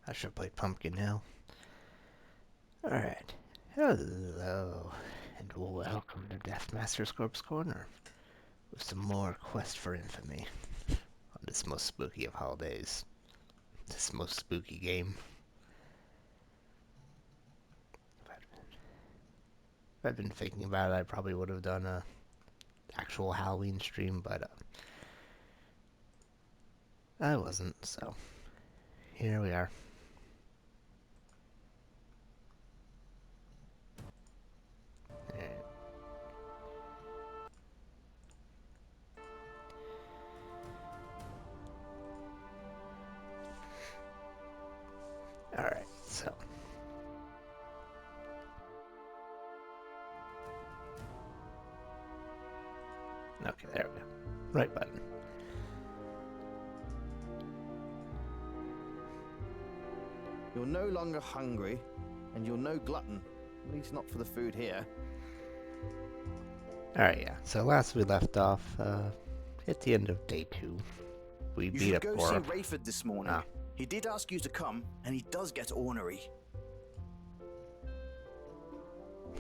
I should play Pumpkin now. Alright. Hello, and welcome to DeathMaster's Corpse Corner with some more Quest for Infamy on this most spooky of holidays. This most spooky game. If I'd been thinking about it, I probably would have done a actual Halloween stream, but I wasn't, so here we are. Alright, so. Okay, there we go. Right button. You're no longer hungry, and you're no glutton. At least not for the food here. Alright, yeah. So last we left off, at the end of day 2, we beat up You should Cora. go see Rayford this morning. Ah. He did ask you to come, and he does get ornery.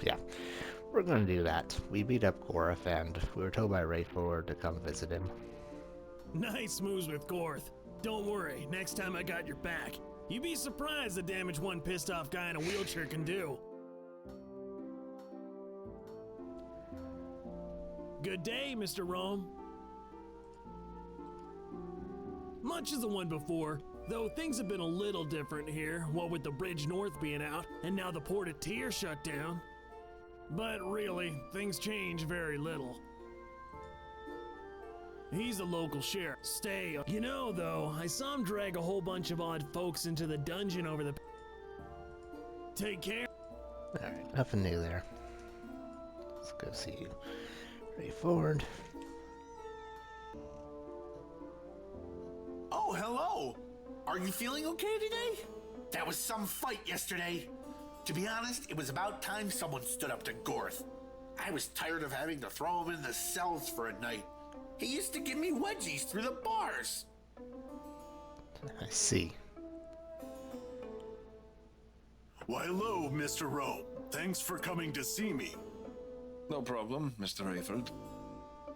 Yeah, we're gonna do that. We beat up Gorth, and we were told by Rayford to come visit him. Nice moves with Gorth. Don't worry, next time I got your back. You'd be surprised the damage one pissed off guy in a wheelchair can do. Good day, Mr. Rome. Much as the one before, though things have been a little different here, what with the bridge north being out, and now the port at Tyr shut down. But really, things change very little. He's a local sheriff. Stay. You know, though, I saw him drag a whole bunch of odd folks into the dungeon over the... Take care. Alright, nothing new there. Let's go see Rayford. Oh, hello! Are you feeling okay today? That was some fight yesterday. To be honest, it was about time someone stood up to Gorth. I was tired of having to throw him in the cells for a night. He used to give me wedgies through the bars. I see. Why, hello, Mr. Rome. Thanks for coming to see me. No problem, Mr. Rayford.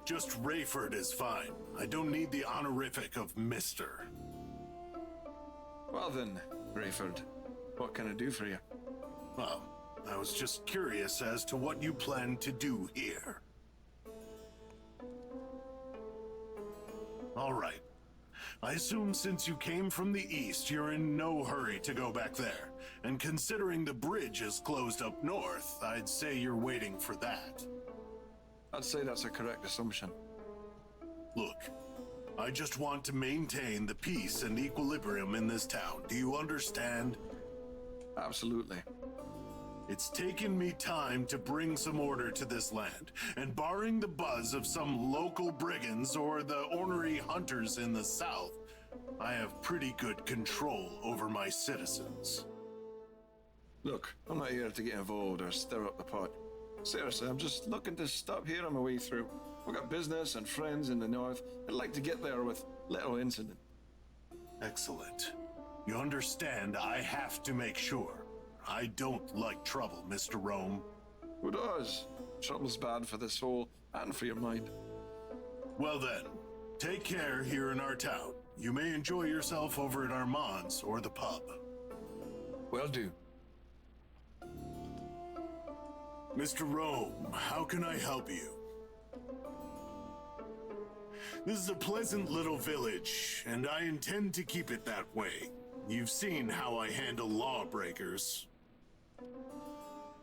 Just Rayford is fine. I don't need the honorific of Mr. Well then, Rayford, what can I do for you? Well, I was just curious as to what you plan to do here. All right. I assume since you came from the east, you're in no hurry to go back there. And considering the bridge is closed up north, I'd say you're waiting for that. I'd say that's a correct assumption. Look, I just want to maintain the peace and equilibrium in this town. Do you understand? Absolutely. It's taken me time to bring some order to this land, and barring the buzz of some local brigands or the ornery hunters in the south, I have pretty good control over my citizens. Look, I'm not here to get involved or stir up the pot. Seriously, I'm just looking to stop here on my way through. We've got business and friends in the north. I'd like to get there with little incident. Excellent. You understand I have to make sure. I don't like trouble, Mr. Rome. Who does? Trouble's bad for the soul and for your mind. Well then, take care here in our town. You may enjoy yourself over at Armand's or the pub. Will do. Mr. Rome, how can I help you? This is a pleasant little village, and I intend to keep it that way. You've seen how I handle lawbreakers.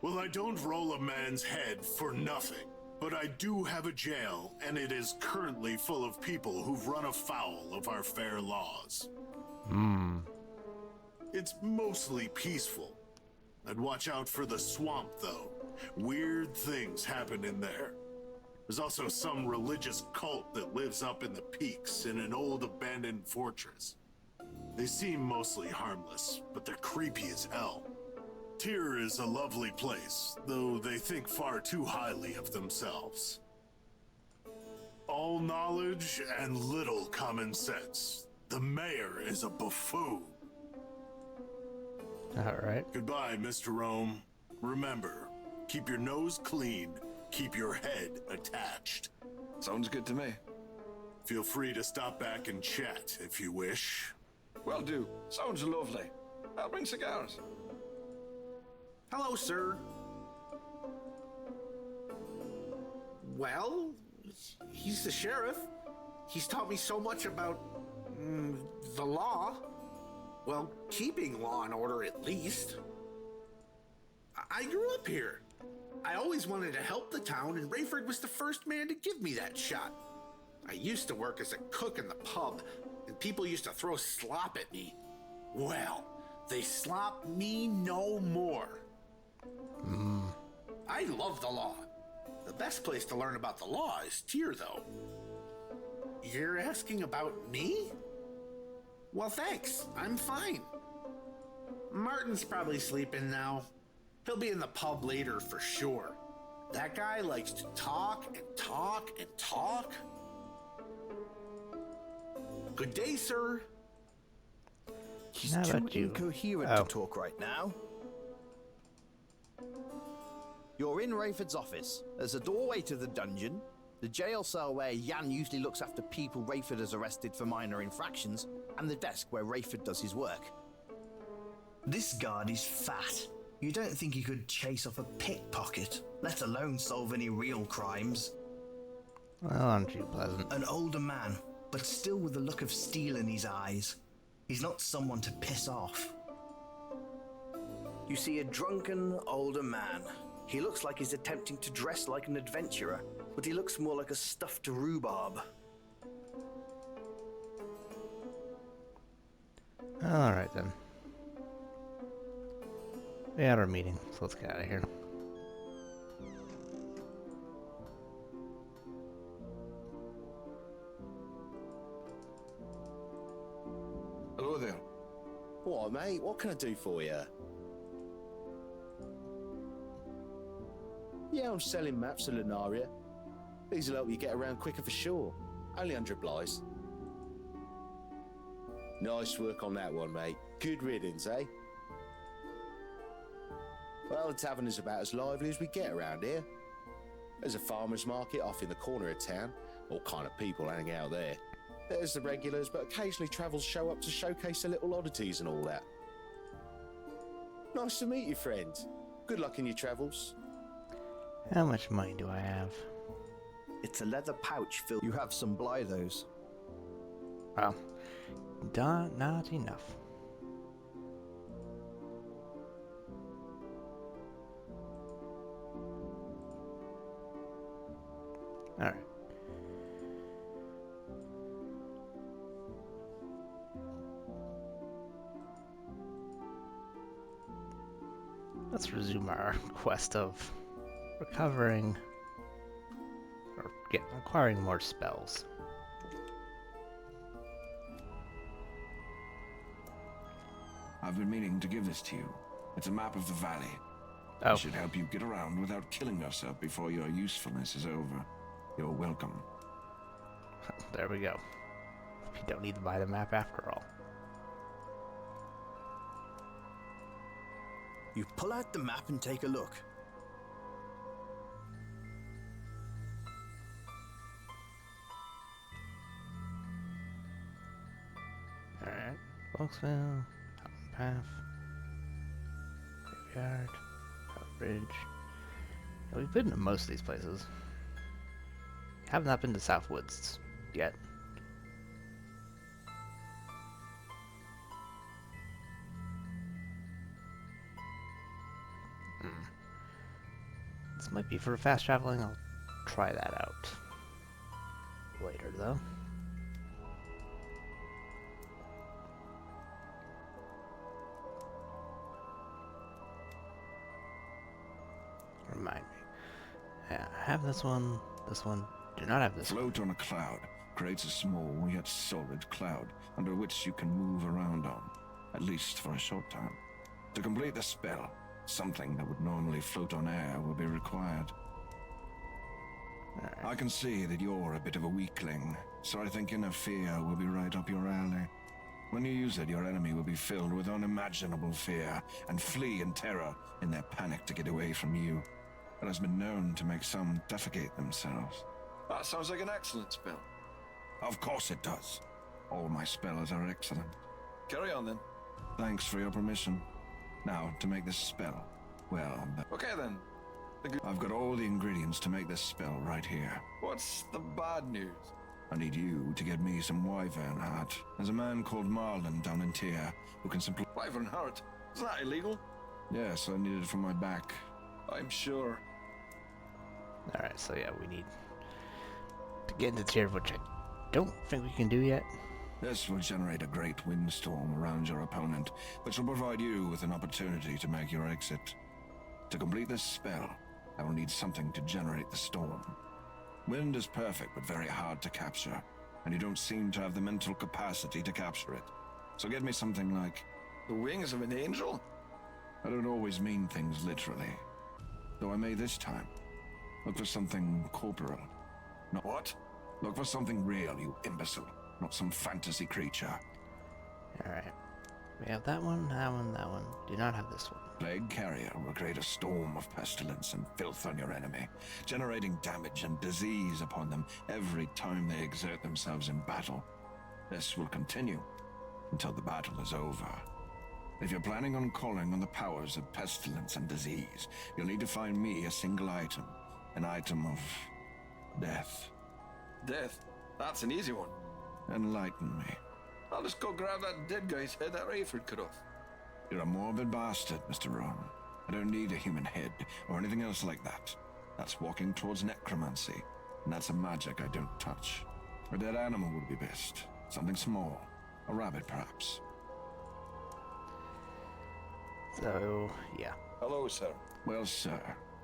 Well, I don't roll a man's head for nothing, but I do have a jail, and it is currently full of people who've run afoul of our fair laws. It's mostly peaceful. I'd watch out for the swamp, though. Weird things happen in there. There's also some religious cult that lives up in the peaks in an old abandoned fortress. They seem mostly harmless, but they're creepy as hell. Tyr is a lovely place, though they think far too highly of themselves. All knowledge and little common sense. The mayor is a buffoon. Alright. Goodbye, Mr. Rome. Remember, keep your nose clean, keep your head attached. Sounds good to me. Feel free to stop back and chat if you wish. Will do. Sounds lovely. I'll bring cigars. Hello, sir. Well, he's the sheriff. He's taught me so much about the law. Well, keeping law and order at least. I grew up here. I always wanted to help the town, and Rayford was the first man to give me that shot. I used to work as a cook in the pub, and people used to throw slop at me. Well, they slop me no more. I love the law. The best place to learn about the law is Tyr, though. You're asking about me? Well, thanks. I'm fine. Martin's probably sleeping now. He'll be in the pub later for sure. That guy likes to talk and talk and talk. Good day, sir. He's How too about you? incoherent to talk right now. You're in Rayford's office. There's a doorway to the dungeon, the jail cell where Jan usually looks after people Rayford has arrested for minor infractions, and the desk where Rayford does his work. This guard is fat. You don't think he could chase off a pickpocket, let alone solve any real crimes? Well, aren't you pleasant? An older man, but still with the look of steel in his eyes. He's not someone to piss off. You see a drunken, older man. He looks like he's attempting to dress like an adventurer, but he looks more like a stuffed rhubarb. Alright then. We had our meeting, so let's get out of here. Hello there. What, mate? What can I do for you? Yeah, I'm selling maps of Lunaria. These will help you get around quicker for sure. Only 100 blighs. Nice work on that one, mate. Good riddance, eh? Well, the tavern is about as lively as we get around here. There's a farmer's market off in the corner of town. All kind of people hang out there. There's the regulars, but occasionally travellers show up to showcase the little oddities and all that. Nice to meet you, friend. Good luck in your travels. How much money do I have? It's a leather pouch filled. You have some Blythos. Well, not enough. Alright. Let's resume our quest of recovering or acquiring more spells. I've been meaning to give this to you. It's a map of the valley. Oh. It should help you get around without killing yourself before your usefulness is over. You're welcome. There we go. You don't need to buy the map after all. You pull out the map and take a look. Alright. Folksville, Mountain Path, Graveyard, Power Bridge. Yeah, we've been to most of these places. Have not been to Southwoods yet. This might be for fast traveling. I'll try that out later, though. Remind me. Yeah, I have this one. This one. Do not have this one. Float on a cloud creates a small yet solid cloud under which you can move around on, at least for a short time. To complete the spell, something that would normally float on air will be required. Alright. I can see that you're a bit of a weakling, so I think inner fear will be right up your alley. When you use it, your enemy will be filled with unimaginable fear and flee in terror in their panic to get away from you. It has been known to make some defecate themselves. That sounds like an excellent spell. Of course it does. All my spells are excellent. Carry on then. Thanks for your permission. Now, to make this spell, well... Okay then. I've got all the ingredients to make this spell right here. What's the bad news? I need you to get me some wyvern heart. There's a man called Marlin down in Tyr who can supply... Wyvern heart? Is that illegal? Yes, I need it for my back. I'm sure. Alright, so yeah, we need to get into Tyr, which I don't think we can do yet. This will generate a great windstorm around your opponent, which will provide you with an opportunity to make your exit. To complete this spell, I will need something to generate the storm. Wind is perfect, but very hard to capture, and you don't seem to have the mental capacity to capture it. So get me something like... The wings of an angel? I don't always mean things literally. Though I may this time. Look for something corporeal. Not what? Look for something real, you imbecile. Not some fantasy creature. Alright. We have that one, that one, that one. Do not have this one. Plague Carrier will create a storm of pestilence and filth on your enemy, generating damage and disease upon them every time they exert themselves in battle. This will continue until the battle is over. If you're planning on calling on the powers of pestilence and disease, you'll need to find me a single item. An item of... death. Death? That's an easy one. Enlighten me. I'll just go grab that dead guy's head that Rayford cut off. You're a morbid bastard, Mr. Rowan. I don't need a human head or anything else like that. That's walking towards necromancy, and that's a magic I don't touch. A dead animal would be best. Something small. A rabbit, perhaps. So, yeah. Hello, sir. Well, sir,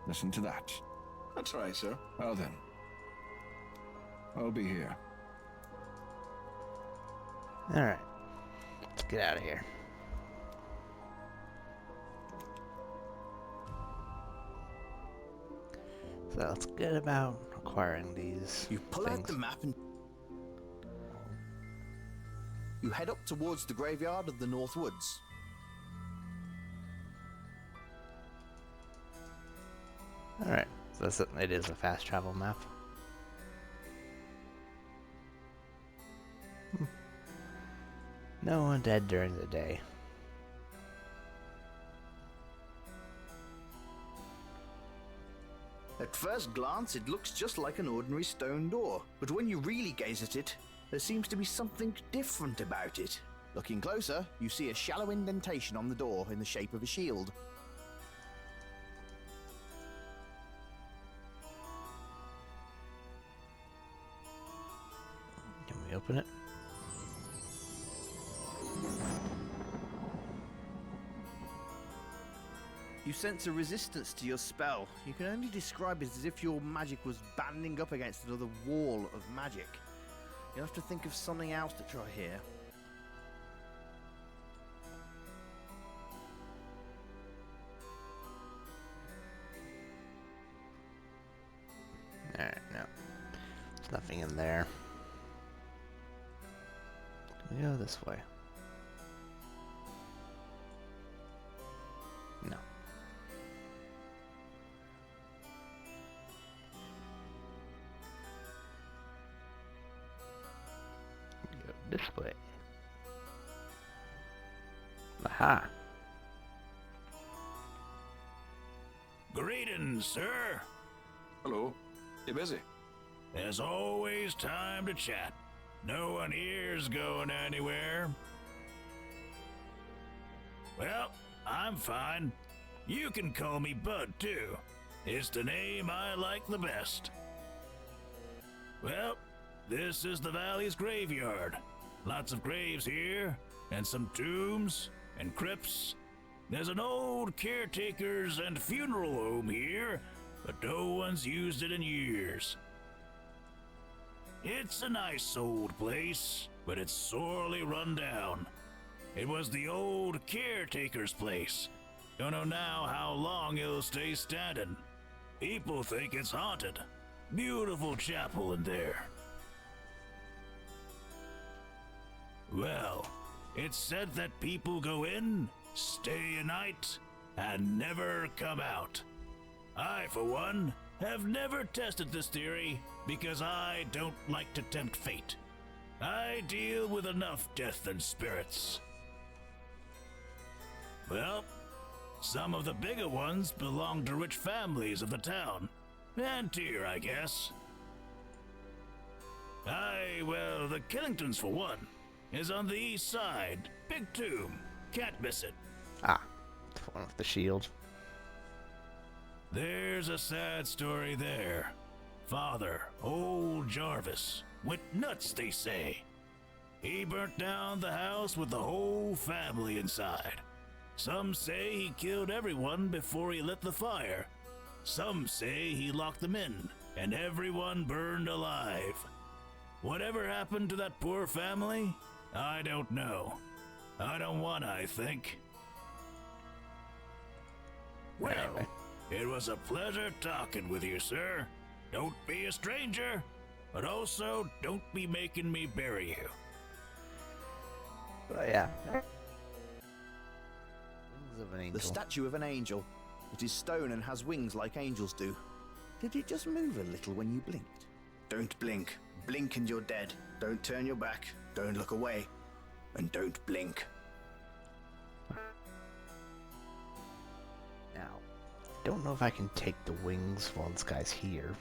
listen to that. That's right, sir. Well then. I'll be here. Alright. Let's get out of here. So let's get about acquiring these You pull things. out the map and you head up towards the graveyard of the North Woods. Alright, so it is a fast travel map. No one dead during the day. At first glance, it looks just like an ordinary stone door, but when you really gaze at it, there seems to be something different about it. Looking closer, you see a shallow indentation on the door in the shape of a shield. Can we open it? You sense a resistance to your spell. You can only describe it as if your magic was banding up against another wall of magic. You'll have to think of something else to try here. Alright, no. There's nothing in there. Can we go this way? No. Go this way. Aha! Greetings, sir. Hello. You busy? There's always time to chat. No one here's going anywhere. Well, I'm fine. You can call me Bud, too. It's the name I like the best. Well, this is the valley's graveyard. Lots of graves here, and some tombs and crypts. There's an old caretaker's and funeral home here, but no one's used it in years. It's a nice old place, but it's sorely run down. It was the old caretaker's place. Don't know now how long it'll stay standing. People think it's haunted. Beautiful chapel in there. Well, It's said that people go in, stay a night, and never come out. I, for one, have never tested this theory because I don't like to tempt fate. I deal with enough death and spirits. Well, some of the bigger ones belong to rich families of the town. And Tyr, I guess. Well, the Killingtons, for one, is on the east side. Big tomb. Can't miss it. Ah, the one with the shield. There's a sad story there. Father, old Jarvis, went nuts, they say. He burnt down the house with the whole family inside. Some say he killed everyone before he lit the fire. Some say he locked them in, and everyone burned alive. Whatever happened to that poor family, I don't know. I don't want to, I think. Well, it was a pleasure talking with you, sir. Don't be a stranger, but also don't be making me bury you. But yeah. Wings of an angel. The statue of an angel. It is stone and has wings like angels do. Did it just move a little when you blinked? Don't blink. Blink and you're dead. Don't turn your back. Don't look away. And don't blink. Now, I don't know if I can take the wings while this guy's here.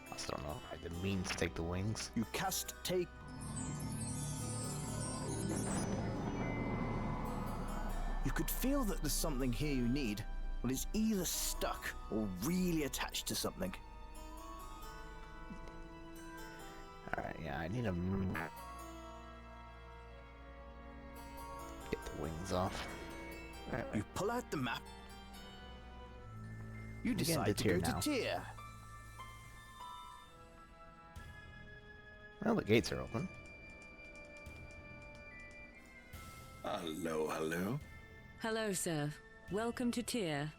I also don't know if I have the means to take the wings. You cast take. You could feel that there's something here you need, but it's either stuck or really attached to something. Alright, yeah, I need to get the wings off. Right, You pull out the map. You We're getting decide to to go Tyr now. to Tyr. Well, the gates are open. Hello, hello. Hello, sir. Welcome to Tyr.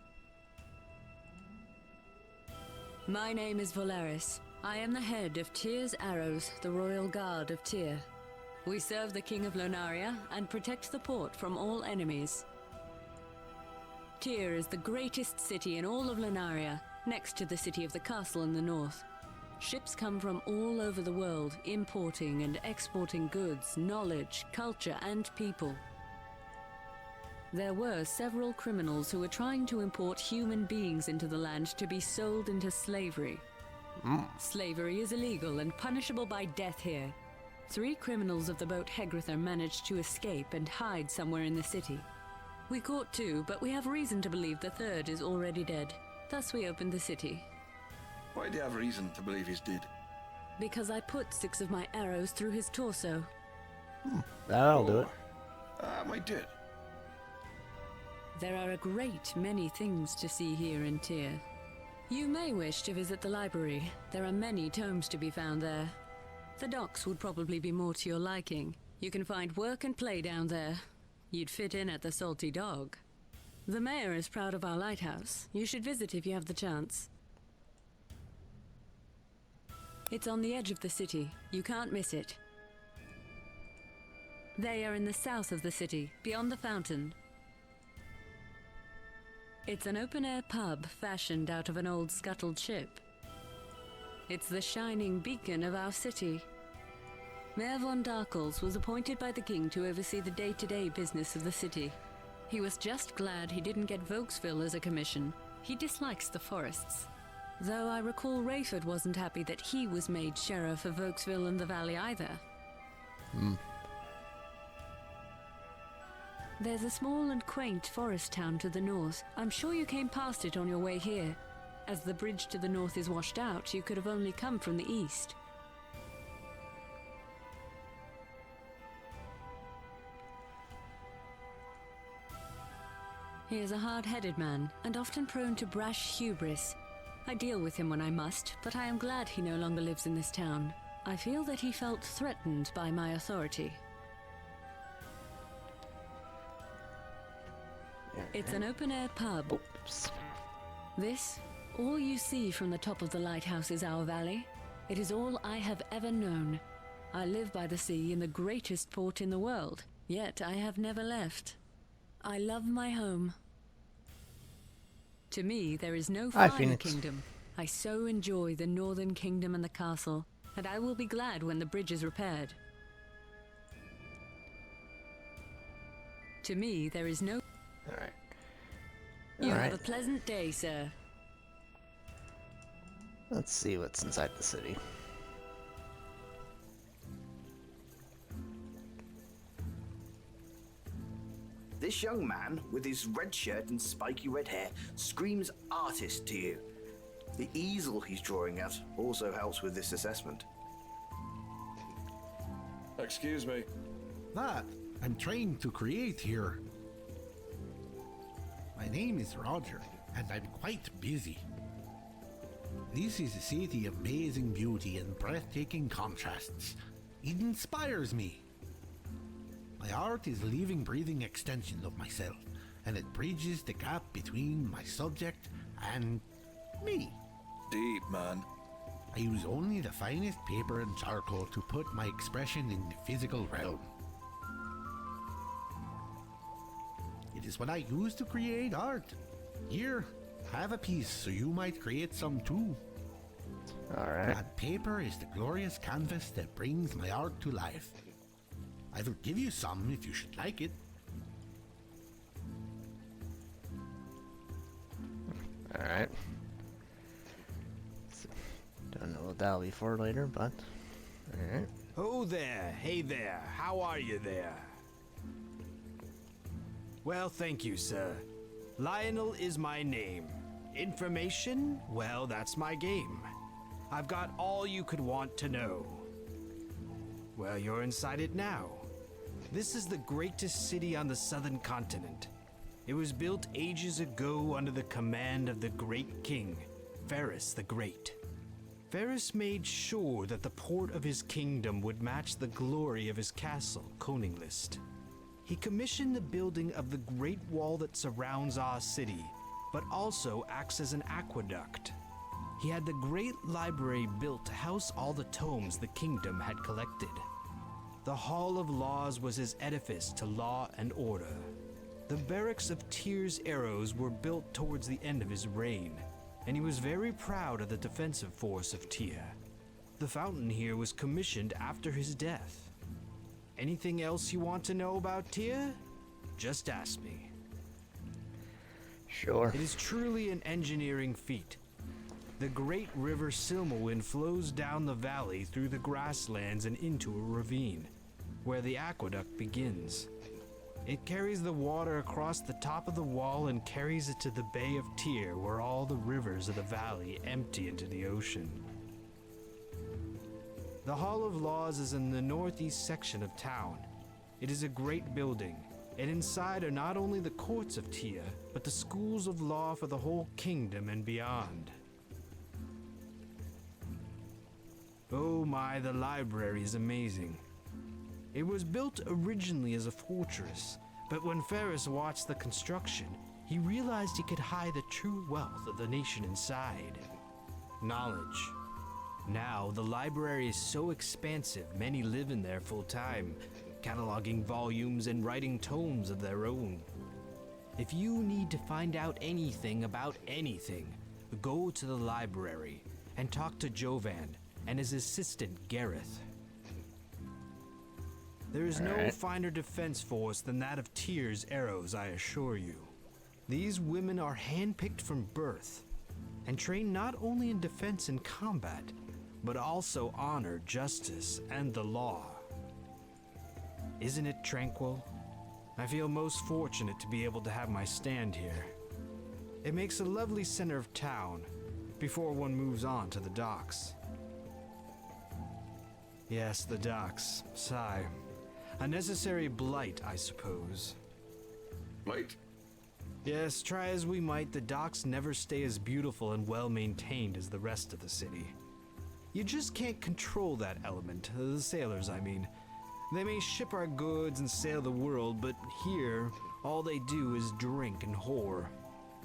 My name is Valeris. I am the head of Tyr's Arrows, the Royal Guard of Tyr. We serve the King of Lunaria and protect the port from all enemies. Tyr is the greatest city in all of Lunaria, next to the city of the castle in the north. Ships come from all over the world, importing and exporting goods, knowledge, culture, and people. There were several criminals who were trying to import human beings into the land to be sold into slavery. Slavery is illegal and punishable by death here. 3 criminals of the boat Hegrether managed to escape and hide somewhere in the city. We caught 2, but we have reason to believe the 3rd is already dead. Thus we opened the city. Why do you have reason to believe he's dead? Because I put 6 of my arrows through his torso. That'll do it. I might do it. There are a great many things to see here in Tyr. You may wish to visit the library. There are many tomes to be found there. The docks would probably be more to your liking. You can find work and play down there. You'd fit in at the Salty Dog. The mayor is proud of our lighthouse. You should visit if you have the chance. It's on the edge of the city. You can't miss it. They are in the south of the city, beyond the fountain. It's an open-air pub fashioned out of an old scuttled ship. It's the shining beacon of our city. Mayor von Darkles was appointed by the king to oversee the day-to-day business of the city. He was just glad he didn't get Vokesville as a commission. He dislikes the forests. Though I recall Rayford wasn't happy that he was made sheriff of Vokesville and the valley either. There's a small and quaint forest town to the north. I'm sure you came past it on your way here. As the bridge to the north is washed out, you could have only come from the east. He is a hard-headed man, and often prone to brash hubris. I deal with him when I must, but I am glad he no longer lives in this town. I feel that he felt threatened by my authority. It's an open-air pub. Oops. This, all you see from the top of the lighthouse is our valley. It is all I have ever known. I live by the sea in the greatest port in the world. Yet I have never left. I love my home. To me, there is no Hi, finer Phoenix. kingdom. I so enjoy the northern kingdom and the castle, and I will be glad when the bridge is repaired. To me, there is no... Alright. You have Alright. a pleasant day, sir. Let's see what's inside the city. This young man, with his red shirt and spiky red hair, screams artist to you. The easel he's drawing at also helps with this assessment. Excuse me. That I'm trying to create here. My name is Roger, and I'm quite busy. This is a city of amazing beauty and breathtaking contrasts. It inspires me. My art is a living, breathing extension of myself, and it bridges the gap between my subject and me. Deep, man. I use only the finest paper and charcoal to put my expression in the physical realm. It is what I use to create art. Here, have a piece so you might create some too. Alright. That paper is the glorious canvas that brings my art to life. I will give you some if you should like it. Alright. Don't know what that'll be for later, but... Alright. Oh there, hey there, how are you there? Well, thank you, sir. Lionel is my name. Information? Well, that's my game. I've got all you could want to know. Well, you're inside it now. This is the greatest city on the southern continent. It was built ages ago under the command of the great king, Ferris the Great. Ferris made sure that the port of his kingdom would match the glory of his castle, Koninglist. He commissioned the building of the great wall that surrounds our city, but also acts as an aqueduct. He had the great library built to house all the tomes the kingdom had collected. The Hall of Laws was his edifice to law and order. The barracks of Tyr's arrows were built towards the end of his reign, and he was very proud of the defensive force of Tyr. The fountain here was commissioned after his death. Anything else you want to know about Tyr? Just ask me. Sure. It is truly an engineering feat. The great river Silmawind flows down the valley through the grasslands and into a ravine, where the aqueduct begins. It carries the water across the top of the wall and carries it to the Bay of Tyr, where all the rivers of the valley empty into the ocean. The Hall of Laws is in the northeast section of town. It is a great building, and inside are not only the courts of Tyr, but the schools of law for the whole kingdom and beyond. Oh my, the library is amazing. It was built originally as a fortress, but when Ferris watched the construction, he realized he could hide the true wealth of the nation inside. Knowledge. Now, the library is so expansive, many live in there full time, cataloging volumes and writing tomes of their own. If you need to find out anything about anything, go to the library and talk to Jovan and his assistant Gareth. There is no finer defense force than that of Tyr's arrows, I assure you. These women are handpicked from birth and trained not only in defense and combat, but also honor, justice, and the law. Isn't it tranquil? I feel most fortunate to be able to have my stand here. It makes a lovely center of town before one moves on to the docks. Yes, the docks. Sigh. A necessary blight, I suppose. Blight? Yes, try as we might, the docks never stay as beautiful and well-maintained as the rest of the city. You just can't control that element, the sailors, I mean. They may ship our goods and sail the world, but here, all they do is drink and whore.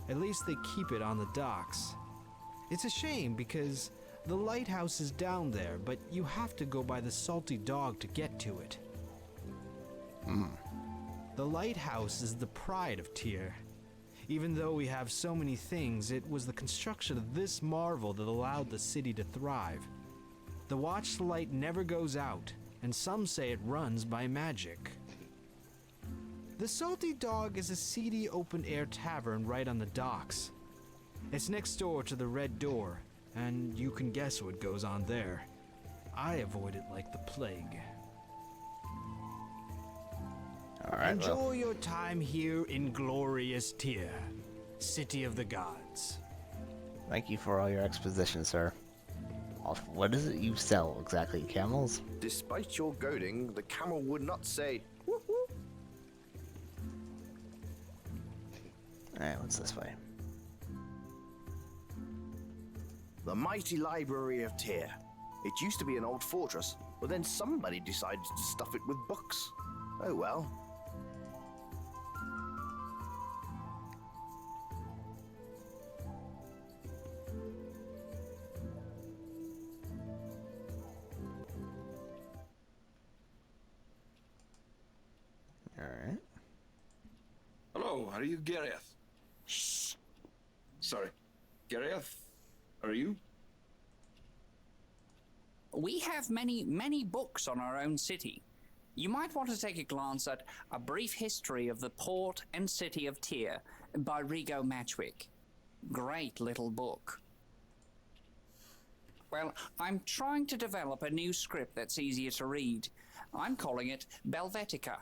At least they keep it on the docks. It's a shame because the lighthouse is down there, but you have to go by the Salty Dog to get to it. The lighthouse is the pride of Tyr. Even though we have so many things, it was the construction of this marvel that allowed the city to thrive. The watchlight never goes out, and some say it runs by magic. The Salty Dog is a seedy open-air tavern right on the docks. It's next door to the Red Door, and you can guess what goes on there. I avoid it like the plague. All right, Enjoy your time here in glorious Tyr, city of the gods. Thank you for all your exposition, sir. What is it you sell exactly? Camels? Despite your goading, the camel would not say, whoop whoop. Alright, what's this way? The mighty library of Tyr. It used to be an old fortress, but then somebody decided to stuff it with books. Oh well. Alright. Hello, are you Gareth? Shh. Sorry. Gareth, are you? We have many books on our own city. You might want to take a glance at A Brief History of the Port and City of Tyr by Rigo Matchwick. Great little book. Well, I'm trying to develop a new script that's easier to read. I'm calling it Belvetica.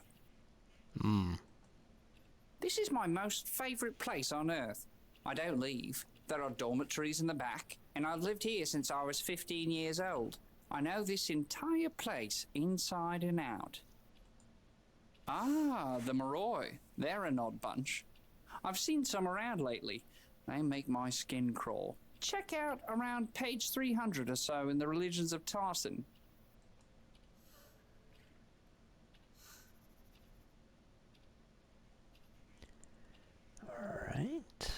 This is my most favorite place on Earth. I don't leave. There are dormitories in the back, and I've lived here since I was 15 years old. I know this entire place inside and out. Ah, the Moroi. They're an odd bunch. I've seen some around lately. They make my skin crawl. Check out around page 300 or so in the Religions of Tarsan. Alright.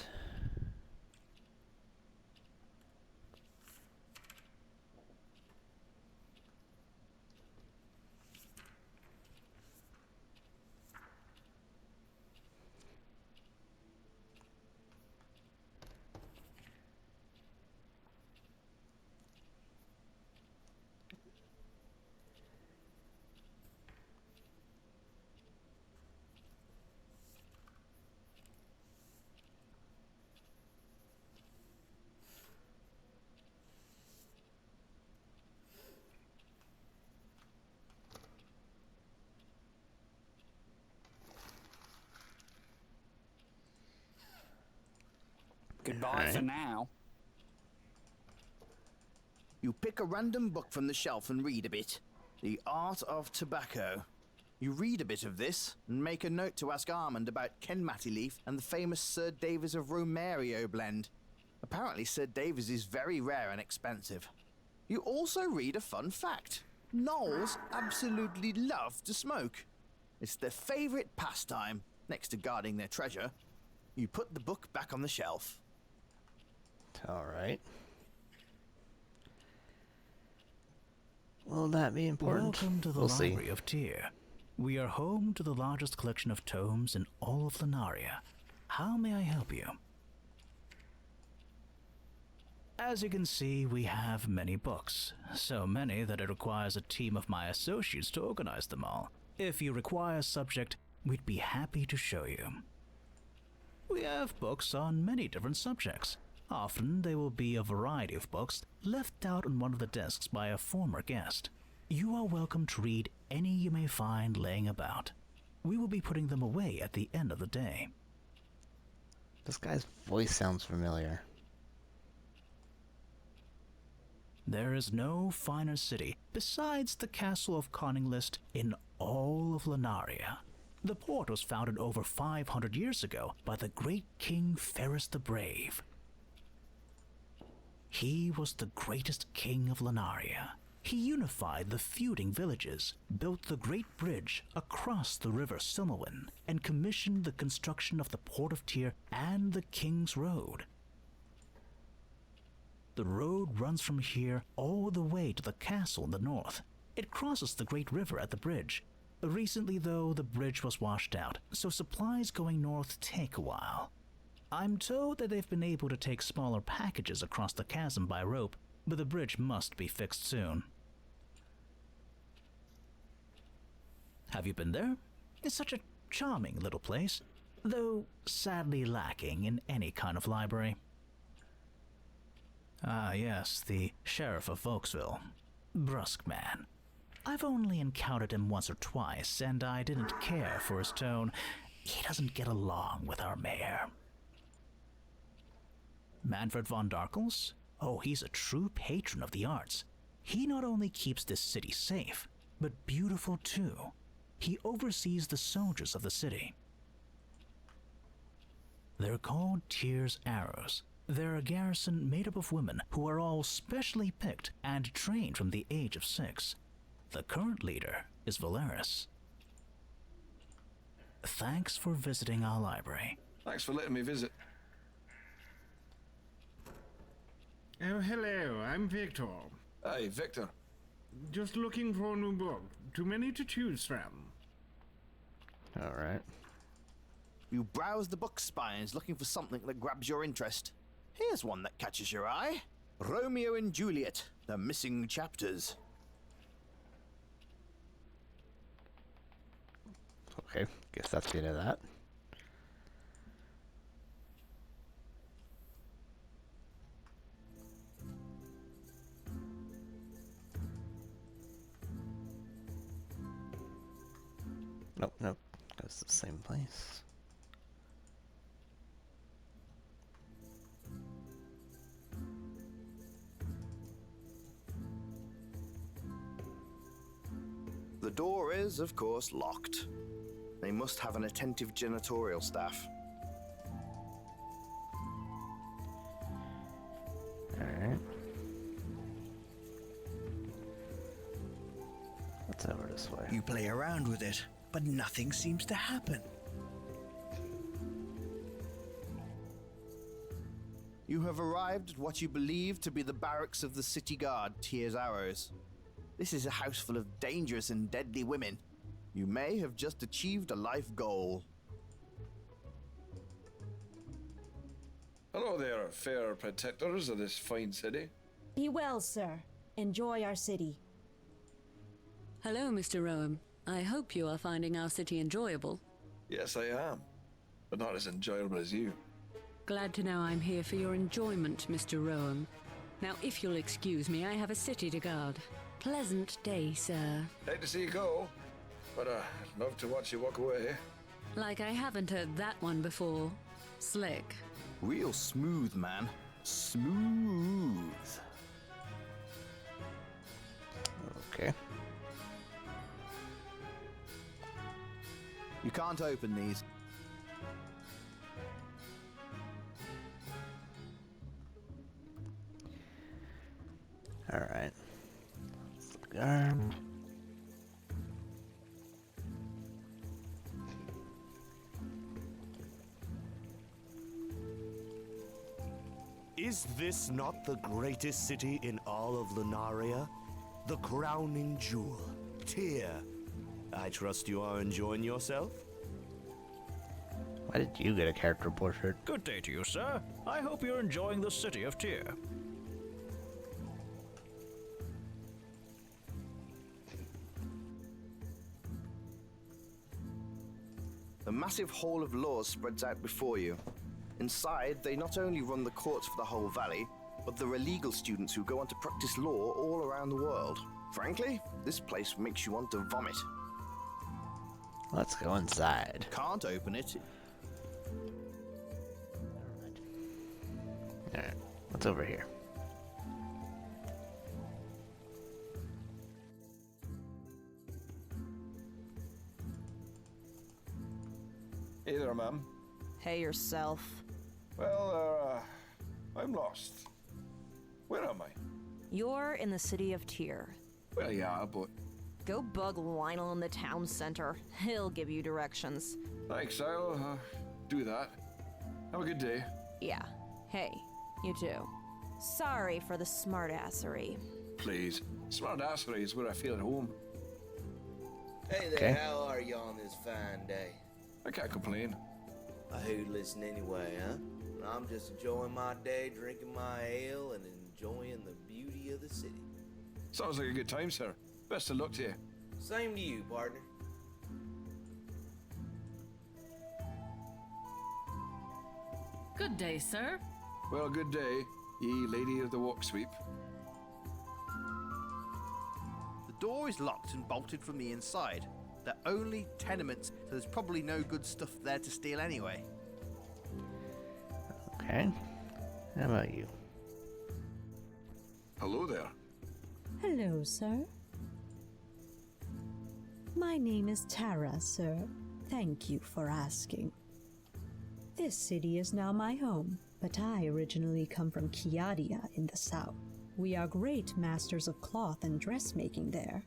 Goodbye for now. You pick a random book from the shelf and read a bit. The Art of Tobacco. You read a bit of this and make a note to ask Armand about Ken Mattyleaf and the famous Sir Davis of Romerio blend. Apparently Sir Davis is very rare and expensive. You also read a fun fact. Gnolls absolutely love to smoke. It's their favourite pastime, next to guarding their treasure. You put the book back on the shelf. Alright. Will that be important? Welcome to the We'll Library see. of Tyr. We are home to the largest collection of tomes in all of Lunaria. How may I help you? As you can see, we have many books. So many that it requires a team of my associates to organize them all. If you require a subject, we'd be happy to show you. We have books on many different subjects. Often they will be a variety of books left out on one of the desks by a former guest. You are welcome to read any you may find laying about. We will be putting them away at the end of the day. This guy's voice sounds familiar. There is no finer city besides the castle of Conninglist in all of Lunaria. The port was founded over 500 years ago by the great King Ferris the Brave. He was the greatest king of Lunaria. He unified the feuding villages, built the great bridge across the river Silmawin, and commissioned the construction of the Port of Tyr and the King's Road. The road runs from here all the way to the castle in the north. It crosses the great river at the bridge. Recently, though, the bridge was washed out, so supplies going north take a while. I'm told that they've been able to take smaller packages across the chasm by rope, but the bridge must be fixed soon. Have you been there? It's such a charming little place, though sadly lacking in any kind of library. Ah, yes, the Sheriff of Volksville. Brusque man. I've only encountered him once or twice, and I didn't care for his tone. He doesn't get along with our mayor. Manfred von Darkels? Oh, he's a true patron of the arts. He not only keeps this city safe, but beautiful too. He oversees the soldiers of the city. They're called Tyr's Arrows. They're a garrison made up of women who are all specially picked and trained from the age of 6. The current leader is Valeris. Thanks for visiting our library. Thanks for letting me visit. Oh, hello, I'm Victor. Hey, Victor. Just looking for a new book. Too many to choose from. Alright. You browse the book spines looking for something that grabs your interest. Here's one that catches your eye. Romeo and Juliet, The Missing Chapters. Okay, guess that's the end of that. Nope. Goes to the same place. The door is, of course, locked. They must have an attentive janitorial staff. Alright. What's over this way? You play around with it, but nothing seems to happen. You have arrived at what you believe to be the barracks of the city guard, Tyr's Arrows. This is a house full of dangerous and deadly women. You may have just achieved a life goal. Hello there, fair protectors of this fine city. Be well, sir. Enjoy our city. Hello, Mr. Rowan. I hope you are finding our city enjoyable. Yes, I am, but not as enjoyable as you. Glad to know I'm here for your enjoyment, Mr. Rowan. Now, if you'll excuse me, I have a city to guard. Pleasant day, sir. Hate to see you go, but I'd love to watch you walk away. Like I haven't heard that one before. Slick. Real smooth, man. Smooth. Okay. You can't open these. Alright. Is this not the greatest city in all of Lunaria? The crowning jewel, Tyr. I trust you are enjoying yourself? Why did you get a character portrait? Good day to you, sir. I hope you're enjoying the city of Tyr. The massive hall of laws spreads out before you. Inside, they not only run the courts for the whole valley, but there are legal students who go on to practice law all around the world. Frankly, this place makes you want to vomit. Let's go inside. Can't open it. Alright, what's over here? Hey there, ma'am. Hey yourself. Well, I'm lost. Where am I? You're in the city of Tyr. Well, yeah, but... Go bug Lionel in the town center. He'll give you directions. Thanks, I'll do that. Have a good day. Yeah. Hey, you too. Sorry for the smartassery. Please. Smartassery is where I feel at home. Hey there, Okay. how are you on this fine day? I can't complain. Who'd listen anyway, huh? I'm just enjoying my day, drinking my ale, and enjoying the beauty of the city. Sounds like a good time, sir. Best of luck to you. Same to you, partner. Good day, sir. Well, good day, ye lady of the walk sweep. The door is locked and bolted from the inside. They're only tenements, so there's probably no good stuff there to steal anyway. Okay. How about you? Hello there. Hello, sir. My name is Tara, sir. Thank you for asking. This city is now my home, but I originally come from Kiadia in the south. We are great masters of cloth and dressmaking there.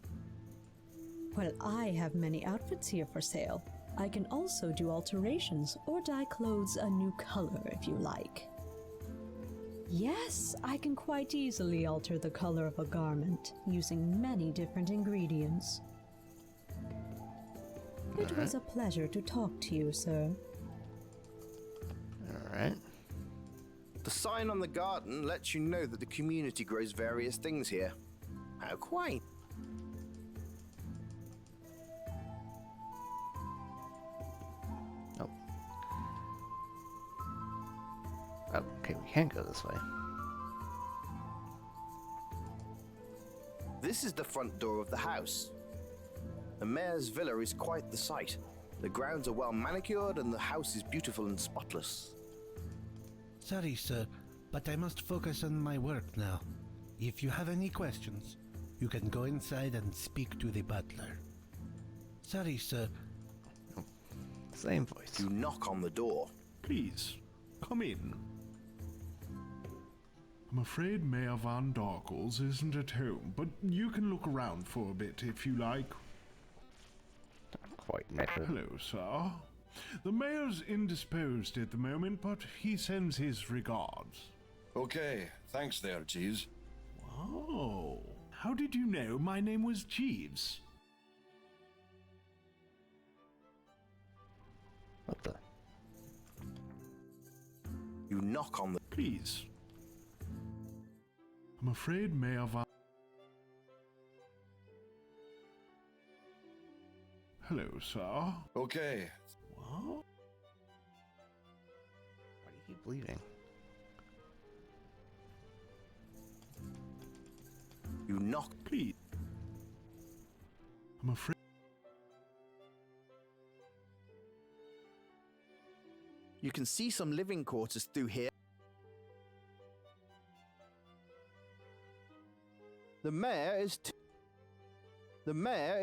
While I have many outfits here for sale, I can also do alterations or dye clothes a new color if you like. Yes, I can quite easily alter the color of a garment using many different ingredients. It was a pleasure to talk to you, sir. Alright. The sign on the garden lets you know that the community grows various things here. How quaint. Oh. Oh, okay, we can't go this way. This is the front door of the house. The mayor's villa is quite the sight. The grounds are well manicured and the house is beautiful and spotless. Sorry, sir, but I must focus on my work now. If you have any questions, you can go inside and speak to the butler. Sorry, sir. Same voice. You knock on the door. Please, come in. I'm afraid Mayor Van Darkles isn't at home, but you can look around for a bit if you like. Quite matter. Hello, sir. The mayor's indisposed at the moment, but he sends his regards. Okay, thanks there, Jeeves. Oh, how did you know my name was Jeeves? What the? You knock on the... Please. I'm afraid Mayor Van... Hello, sir. Okay. What? Why do you keep leaving? You knock... Please. I'm afraid... You can see some living quarters through here. The mayor is... The mayor...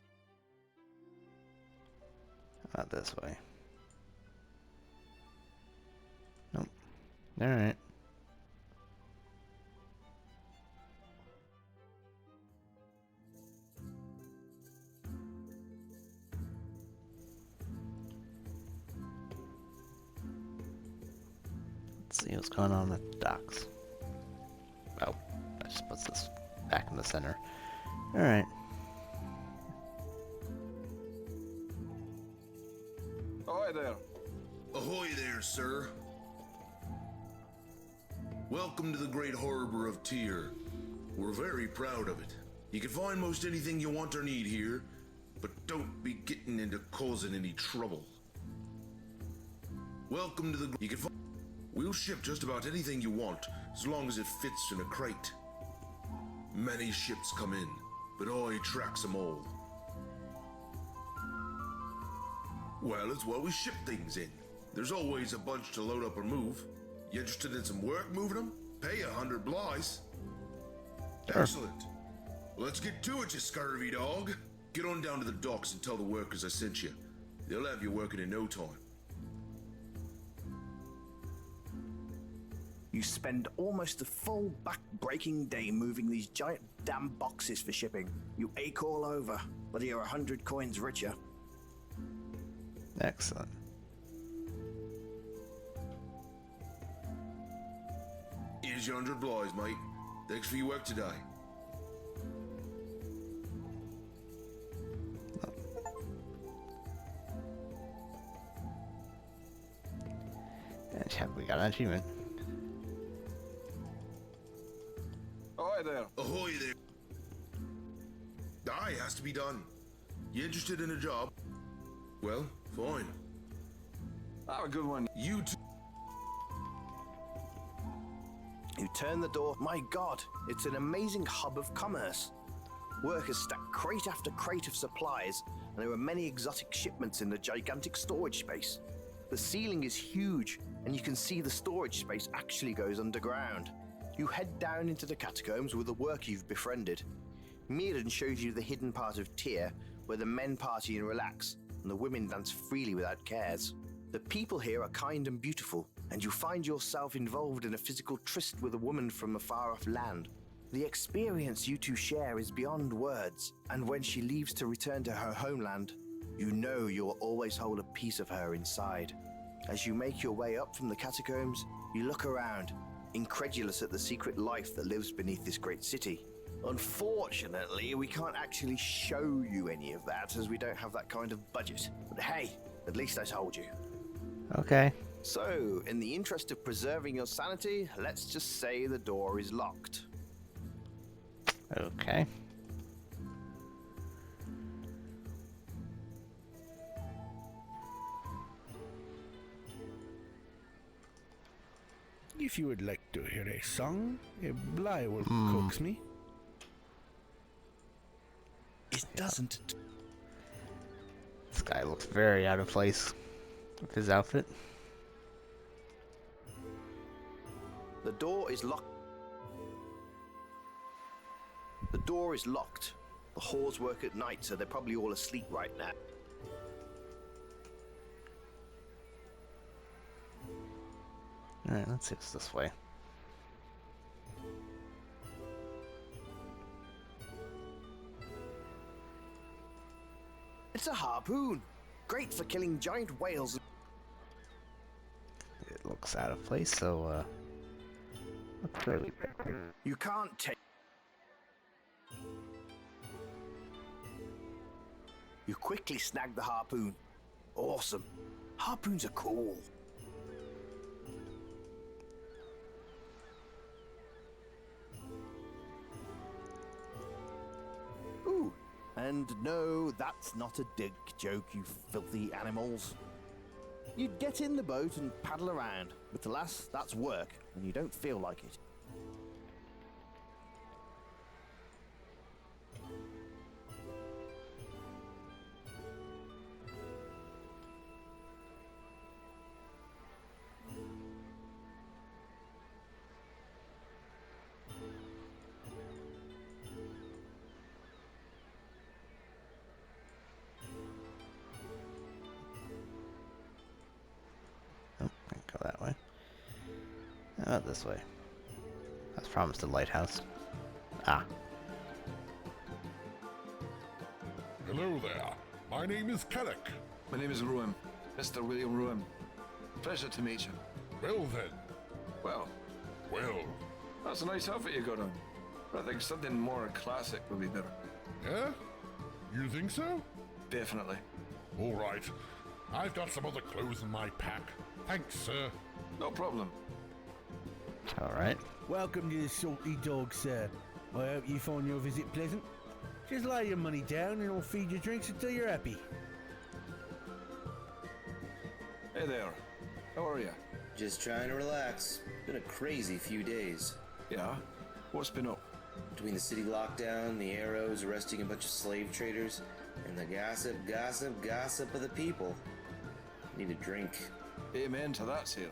Not this way. Nope. Alright. Let's see what's going on with the docks. Oh, that just puts this back in the center. Alright. Ahoy there. Ahoy there, sir. Welcome to the great harbor of Tyr. We're very proud of it. You can find most anything you want or need here, but don't be getting into causing any trouble. Welcome to the... You can find... We'll ship just about anything you want, as long as it fits in a crate. Many ships come in, but I tracks them all. Well, it's where we ship things in. There's always a bunch to load up or move. You interested in some work moving them? Pay 100 blighs. Sure. Excellent. Let's get to it, you scurvy dog. Get on down to the docks and tell the workers I sent you. They'll have you working in no time. You spend almost a full back-breaking day moving these giant damn boxes for shipping. You ache all over, but you're 100 coins richer. Excellent. Here's your 100 blighs, mate. Thanks for your work today. We got an achievement. Ahoy there. Ahoy there. Die has to be done. You interested in a job? Well, fine. Have a good one. You too. You turn the door. My God, it's an amazing hub of commerce. Workers stack crate after crate of supplies, and there are many exotic shipments in the gigantic storage space. The ceiling is huge, and you can see the storage space actually goes underground. You head down into the catacombs with a worker you've befriended. Mirren shows you the hidden part of Tyr, where the men party and relax, and the women dance freely without cares. The people here are kind and beautiful, and you find yourself involved in a physical tryst with a woman from a far-off land. The experience you two share is beyond words, and when she leaves to return to her homeland, you know you will always hold a piece of her inside. As you make your way up from the catacombs, you look around, incredulous at the secret life that lives beneath this great city. Unfortunately, we can't actually show you any of that, as we don't have that kind of budget. But hey, at least I told you. Okay. So, in the interest of preserving your sanity, let's just say the door is locked. Okay. If you would like to hear a song, a Bly will coax me. It doesn't. This guy looks very out of place with his outfit. The door is locked. The door is locked. The whores work at night, so they're probably all asleep right now. Alright, let's see what's this way. It's a harpoon. Great for killing giant whales. It looks out of place, so, looks really bad. You can't take. You quickly snag the harpoon. Awesome. Harpoons are cool. Ooh, and no, that's not a dig joke, you filthy animals. You'd get in the boat and paddle around, but alas, that's work, and you don't feel like it. Go that way. How about this way? I was promised a lighthouse. Ah. Hello there. My name is Kellick. My name is Ruim. Mr. William Ruim. Pleasure to meet you. Well then. Well. Well. That's a nice outfit you got on. But I think something more classic would be better. Yeah? You think so? Definitely. All right. I've got some other clothes in my pack. Thanks, sir. No problem. Alright. Welcome to the Salty Dog, sir. I hope you find your visit pleasant. Just lay your money down and I'll feed you drinks until you're happy. Hey there. How are you? Just trying to relax. Been a crazy few days. Yeah? What's been up? Between the city lockdown, the arrows arresting a bunch of slave traders, and the gossip of the people. Need a drink. Amen to that, sailor.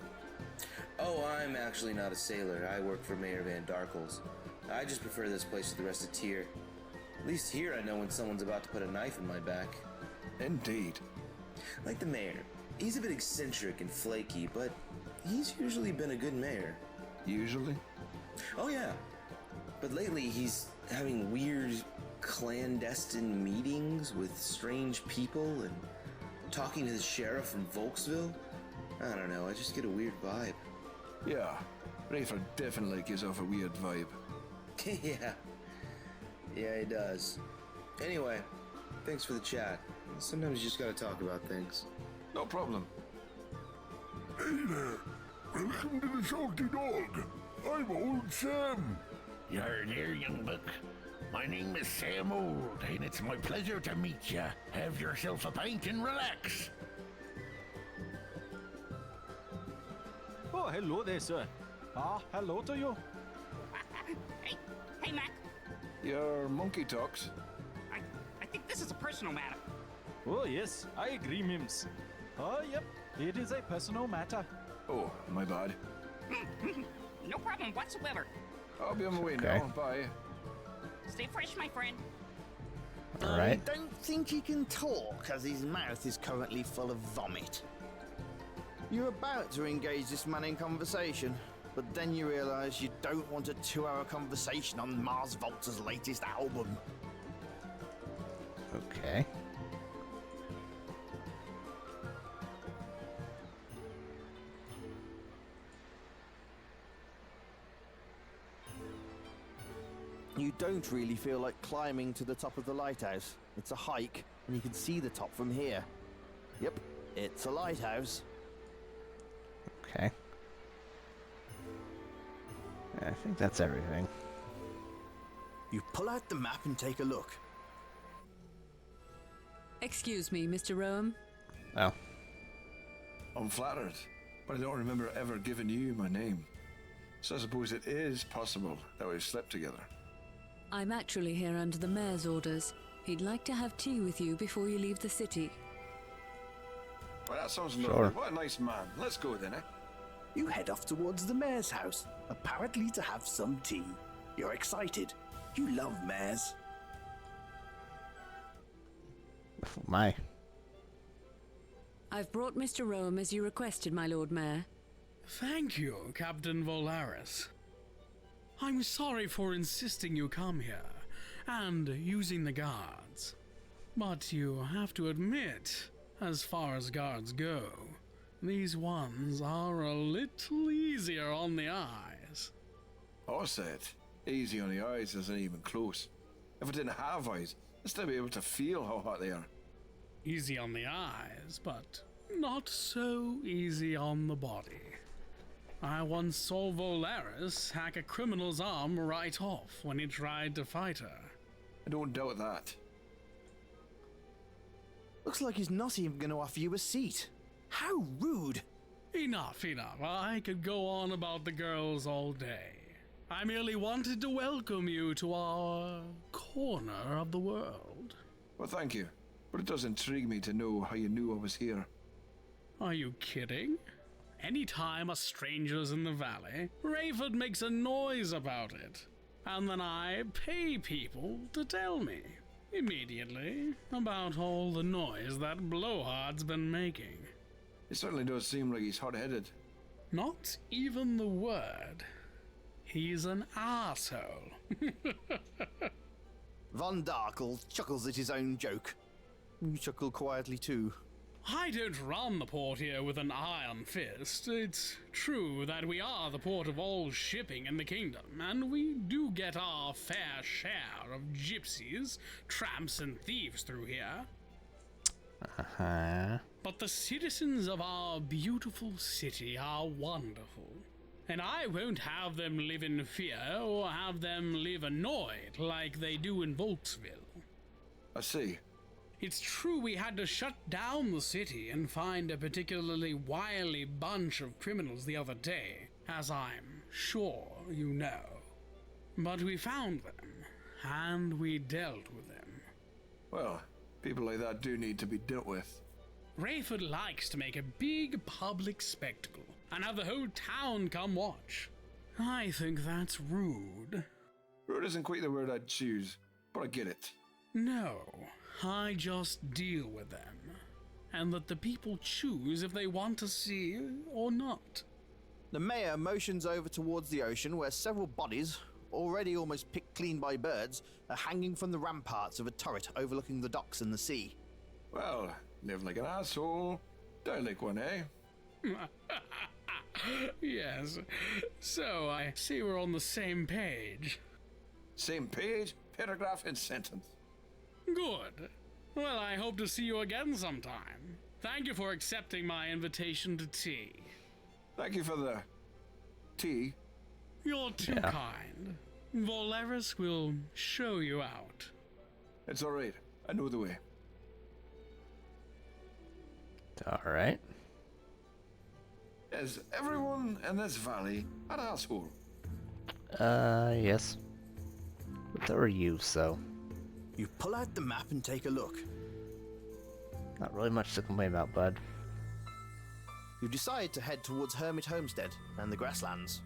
Oh, I'm actually not a sailor. I work for Mayor Van Darkles. I just prefer this place to the rest of Tyr. At least here I know when someone's about to put a knife in my back. Indeed. Like the mayor. He's a bit eccentric and flaky, but he's usually been a good mayor. Usually? Oh yeah. But lately he's having weird clandestine meetings with strange people and talking to the sheriff from Volksville. I don't know, I just get a weird vibe. Yeah. Rayford definitely gives off a weird vibe. Yeah, he does. Anyway, thanks for the chat. Sometimes you just gotta talk about things. No problem. Hey there. Welcome to the Salty Dog. I'm Old Sam. You're there, young buck. My name is Sam Old, and it's my pleasure to meet you. Have yourself a pint and relax. Oh, hello there, sir. Hello to you. Hey, Mac. Your monkey talks. I think this is a personal matter. Oh, yes, I agree, Mims. Oh, yep, it is a personal matter. Oh, my bad. No problem whatsoever. I'll be on my way Okay. now. Bye. Stay fresh, my friend. All right. I don't think he can talk, as his mouth is currently full of vomit. You're about to engage this man in conversation, but then you realise you don't want a 2-hour conversation on Mars Volta's latest album. Okay. You don't really feel like climbing to the top of the lighthouse. It's a hike, and you can see the top from here. Yep, it's a lighthouse. Okay. I think that's everything. You pull out the map and take a look. Excuse me, Mr. Rome. Oh. I'm flattered, but I don't remember ever giving you my name. So I suppose it is possible that we've slept together. I'm actually here under the mayor's orders. He'd like to have tea with you before you leave the city. Well, that sounds Sure. lovely. What a nice man. Let's go then, eh? You head off towards the mayor's house, apparently to have some tea. You're excited. You love mayors. My. I've brought Mr. Rome as you requested, my Lord Mayor. Thank you, Captain Volaris. I'm sorry for insisting you come here and using the guards. But you have to admit, as far as guards go, these ones are a little easier on the eyes. I said, easy on the eyes isn't even close. If I didn't have eyes, I'd still be able to feel how hot they are. Easy on the eyes, but not so easy on the body. I once saw Volaris hack a criminal's arm right off when he tried to fight her. I don't doubt that. Looks like he's not even going to offer you a seat. How rude! Enough. I could go on about the girls all day. I merely wanted to welcome you to our corner of the world. Well, thank you. But it does intrigue me to know how you knew I was here. Are you kidding? Anytime a stranger's in the valley, Rayford makes a noise about it. And then I pay people to tell me, immediately, about all the noise that Blowhard's been making. It certainly does seem like he's hot-headed. Not even the word. He's an arsehole. Von Darkle chuckles at his own joke. You chuckle quietly too. I don't run the port here with an iron fist. It's true that we are the port of all shipping in the kingdom, and we do get our fair share of gypsies, tramps, and thieves through here. Uh-huh. But the citizens of our beautiful city are wonderful, and I won't have them live in fear or have them live annoyed like they do in Volksville. I see. It's true we had to shut down the city and find a particularly wily bunch of criminals the other day, as I'm sure you know. But we found them, and we dealt with them. Well, people like that do need to be dealt with. Rayford likes to make a big public spectacle and have the whole town come watch. I think that's rude. Rude isn't quite the word I'd choose, but I get it. No, I just deal with them, and let the people choose if they want to see or not. The mayor motions over towards the ocean where several bodies, already almost picked clean by birds, are hanging from the ramparts of a turret overlooking the docks and the sea. Well, live like an asshole, die like one, eh? Yes, so I see we're on the same page. Same page, paragraph, and sentence. Good. Well, I hope to see you again sometime. Thank you for accepting my invitation to tea. Thank you for the tea. You're too kind. Valeris will show you out. It's all right. I know the way. All right. Is everyone in this valley an asshole? Yes. But so are you, so. You pull out the map and take a look. Not really much to complain about, bud. You decide to head towards Hermit Homestead and the grasslands.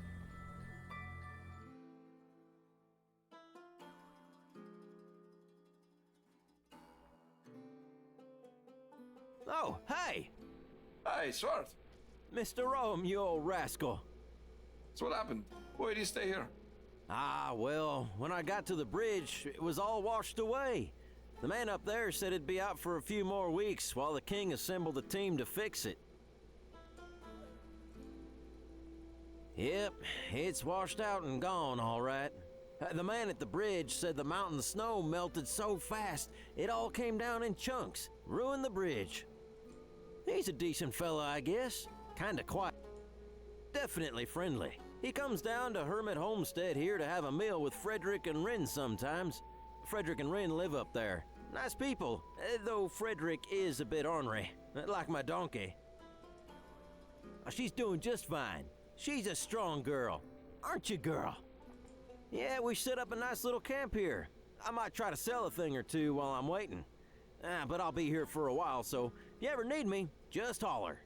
Oh, hey! Hey, Swart! Mr. Rome, you old rascal. So what happened? Why do you stay here? Ah, well, when I got to the bridge, it was all washed away. The man up there said it'd be out for a few more weeks while the king assembled a team to fix it. Yep, it's washed out and gone, all right. The man at the bridge said the mountain snow melted so fast, it all came down in chunks, ruined the bridge. He's a decent fella, I guess. Kinda quiet. Definitely friendly. He comes down to Hermit Homestead here to have a meal with Frederick and Rin sometimes. Frederick and Rin live up there. Nice people, though Frederick is a bit ornery, like my donkey. She's doing just fine. She's a strong girl. Aren't you, girl? Yeah, we set up a nice little camp here. I might try to sell a thing or two while I'm waiting. But I'll be here for a while, so if you ever need me, just holler.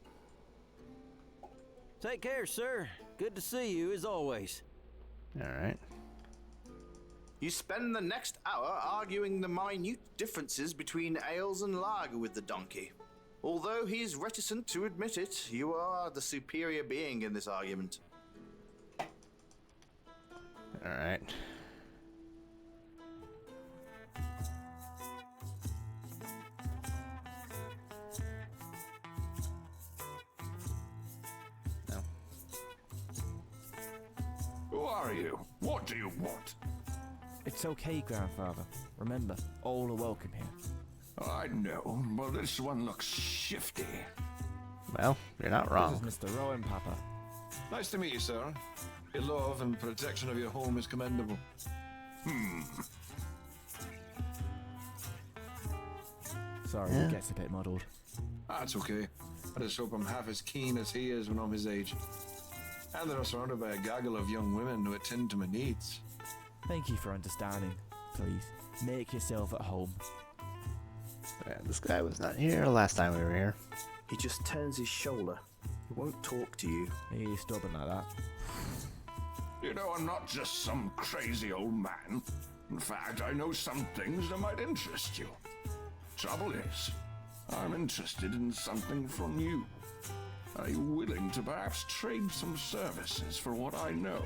Take care, sir. Good to see you, as always. Alright. You spend the next hour arguing the minute differences between ales and lager with the donkey. Although he's reticent to admit it, you are the superior being in this argument. Alright. Who are you? What do you want? It's okay, Grandfather. Remember, all are welcome here. I know, but this one looks shifty. Well, you're not wrong. This is Mr. Rowan, Papa. Nice to meet you, sir. Your love and protection of your home is commendable. Sorry, Yeah. it gets a bit muddled. That's okay. I just hope I'm half as keen as he is when I'm his age. And that I'm surrounded by a gaggle of young women who attend to my needs. Thank you for understanding. Please, make yourself at home. Yeah, this guy was not here last time we were here. He just turns his shoulder. He won't talk to you. He's stubborn like that. You know, I'm not just some crazy old man. In fact, I know some things that might interest you. Trouble is, I'm interested in something from you. Are you willing to perhaps trade some services for what I know?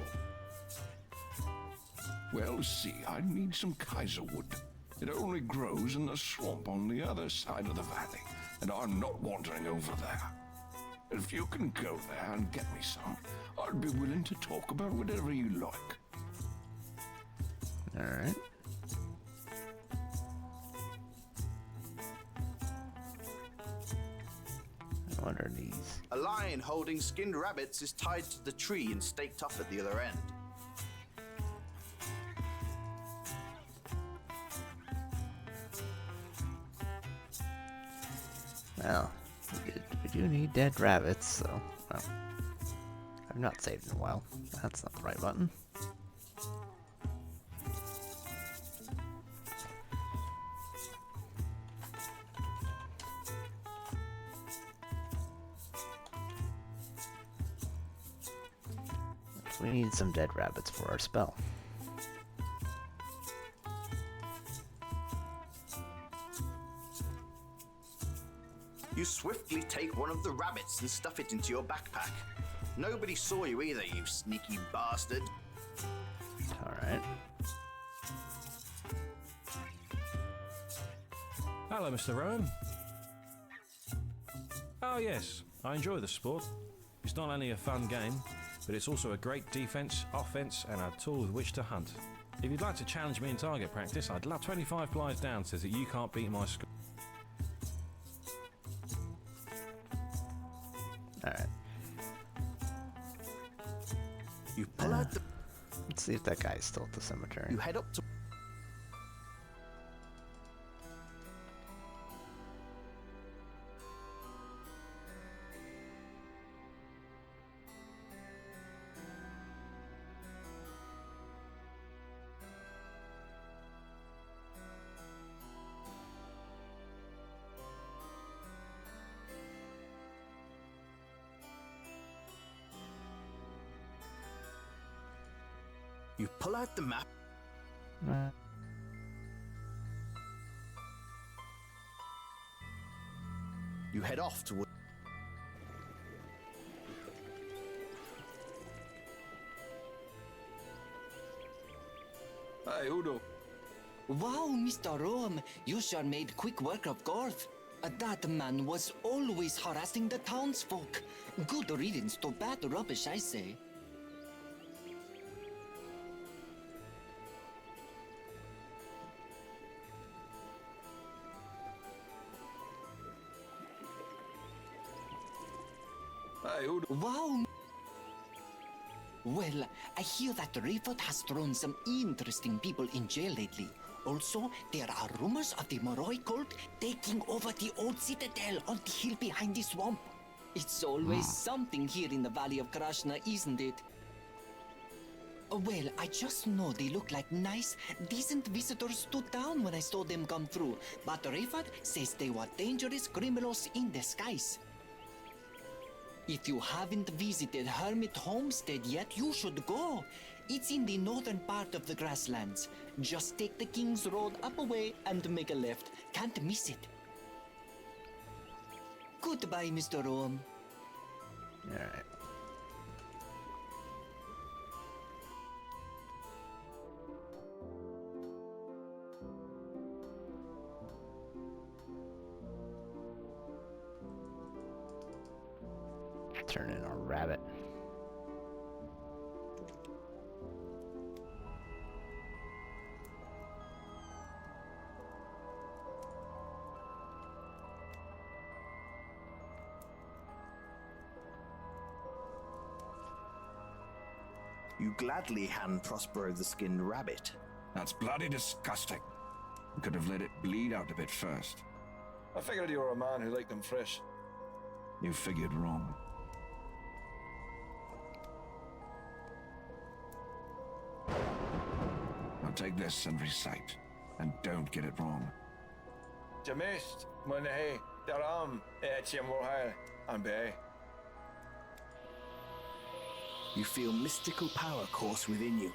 Well, see, I need some Kaiserwood. It only grows in the swamp on the other side of the valley, and I'm not wandering over there. If you can go there and get me some, I'd be willing to talk about whatever you like. Alright. What are these? A lion holding skinned rabbits is tied to the tree and staked up at the other end. Well, we do need dead rabbits, so, well, I've not saved in a while. That's not the right button. We need some dead rabbits for our spell. You swiftly take one of the rabbits and stuff it into your backpack. Nobody saw you either, you sneaky bastard. Alright. Hello, Mr. Rowan. Oh yes, I enjoy the sport. It's not only a fun game, but it's also a great defense, offense, and a tool with which to hunt. If you'd like to challenge me in target practice, I'd love 25 blinds down says that you can't beat my score. Alright. You pull out the... Let's see if that guy's still at the cemetery. You head up to... You pull out the map. You head off toward... Hey, Udo. Wow, Mr. Rome, you sure made quick work of Gorth. That man was always harassing the townsfolk. Good riddance to bad rubbish, I say. Wow! Well, I hear that Rayford has thrown some interesting people in jail lately. Also, there are rumors of the Moroi cult taking over the old citadel on the hill behind the swamp. It's always something here in the Valley of Krashna, isn't it? Well, I just know they look like nice, decent visitors to town when I saw them come through, but Rayford says they were dangerous criminals in disguise. If you haven't visited Hermit Homestead yet, you should go. It's in the northern part of the grasslands. Just take the King's Road up a way and make a left. Can't miss it. Goodbye, Mr. Rome. Alright. Turn in a rabbit. You gladly hand Prospero the skinned rabbit. That's bloody disgusting. You could have let it bleed out a bit first. I figured you were a man who liked them fresh. You figured wrong. Now take this and recite, and don't get it wrong. Jamist, Monahe, Daram, Echimorhal, and Bay. You feel mystical power course within you,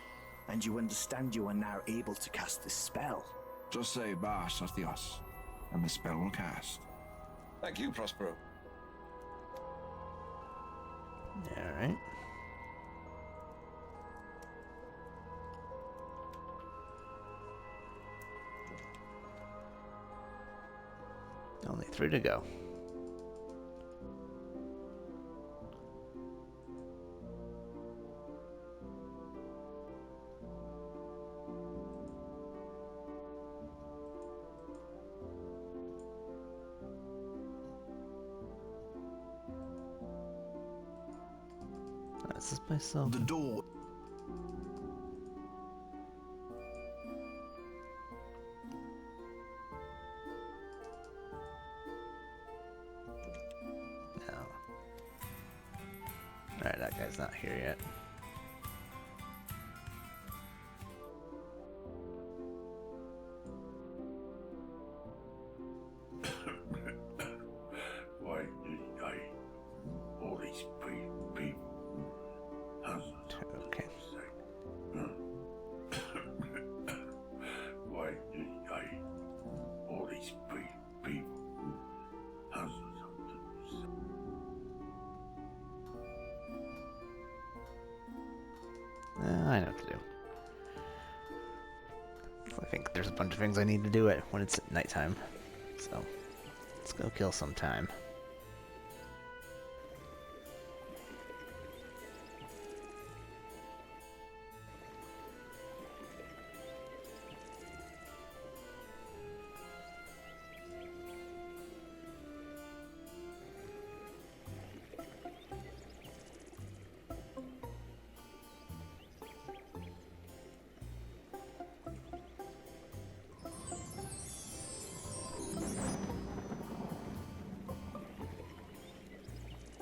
and you understand you are now able to cast this spell. Just say Ba Sathios, and the spell will cast. Thank you, Prospero. Alright. Only 3 to go. Is this place open? The door. No. Alright, that guy's not here yet. Why did I all these people? Okay. Why did I all these people? I know what to do. I think there's a bunch of things I need to do it when it's nighttime. So, let's go kill some time.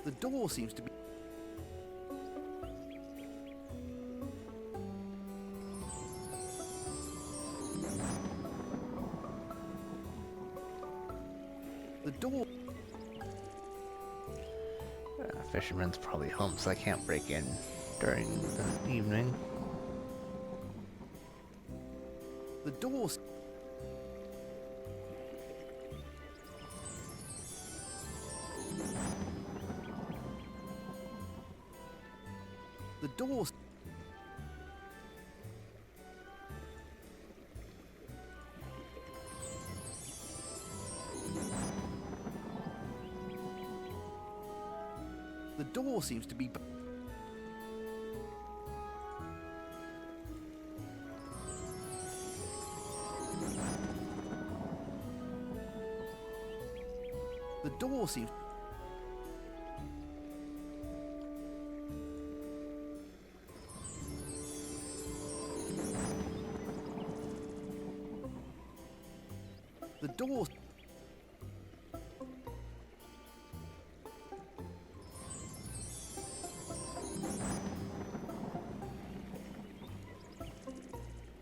The door seems to be... The door... Fisherman's probably home, so I can't break in during the evening. The doors... The doors... The door seems to be... The door seems... The door...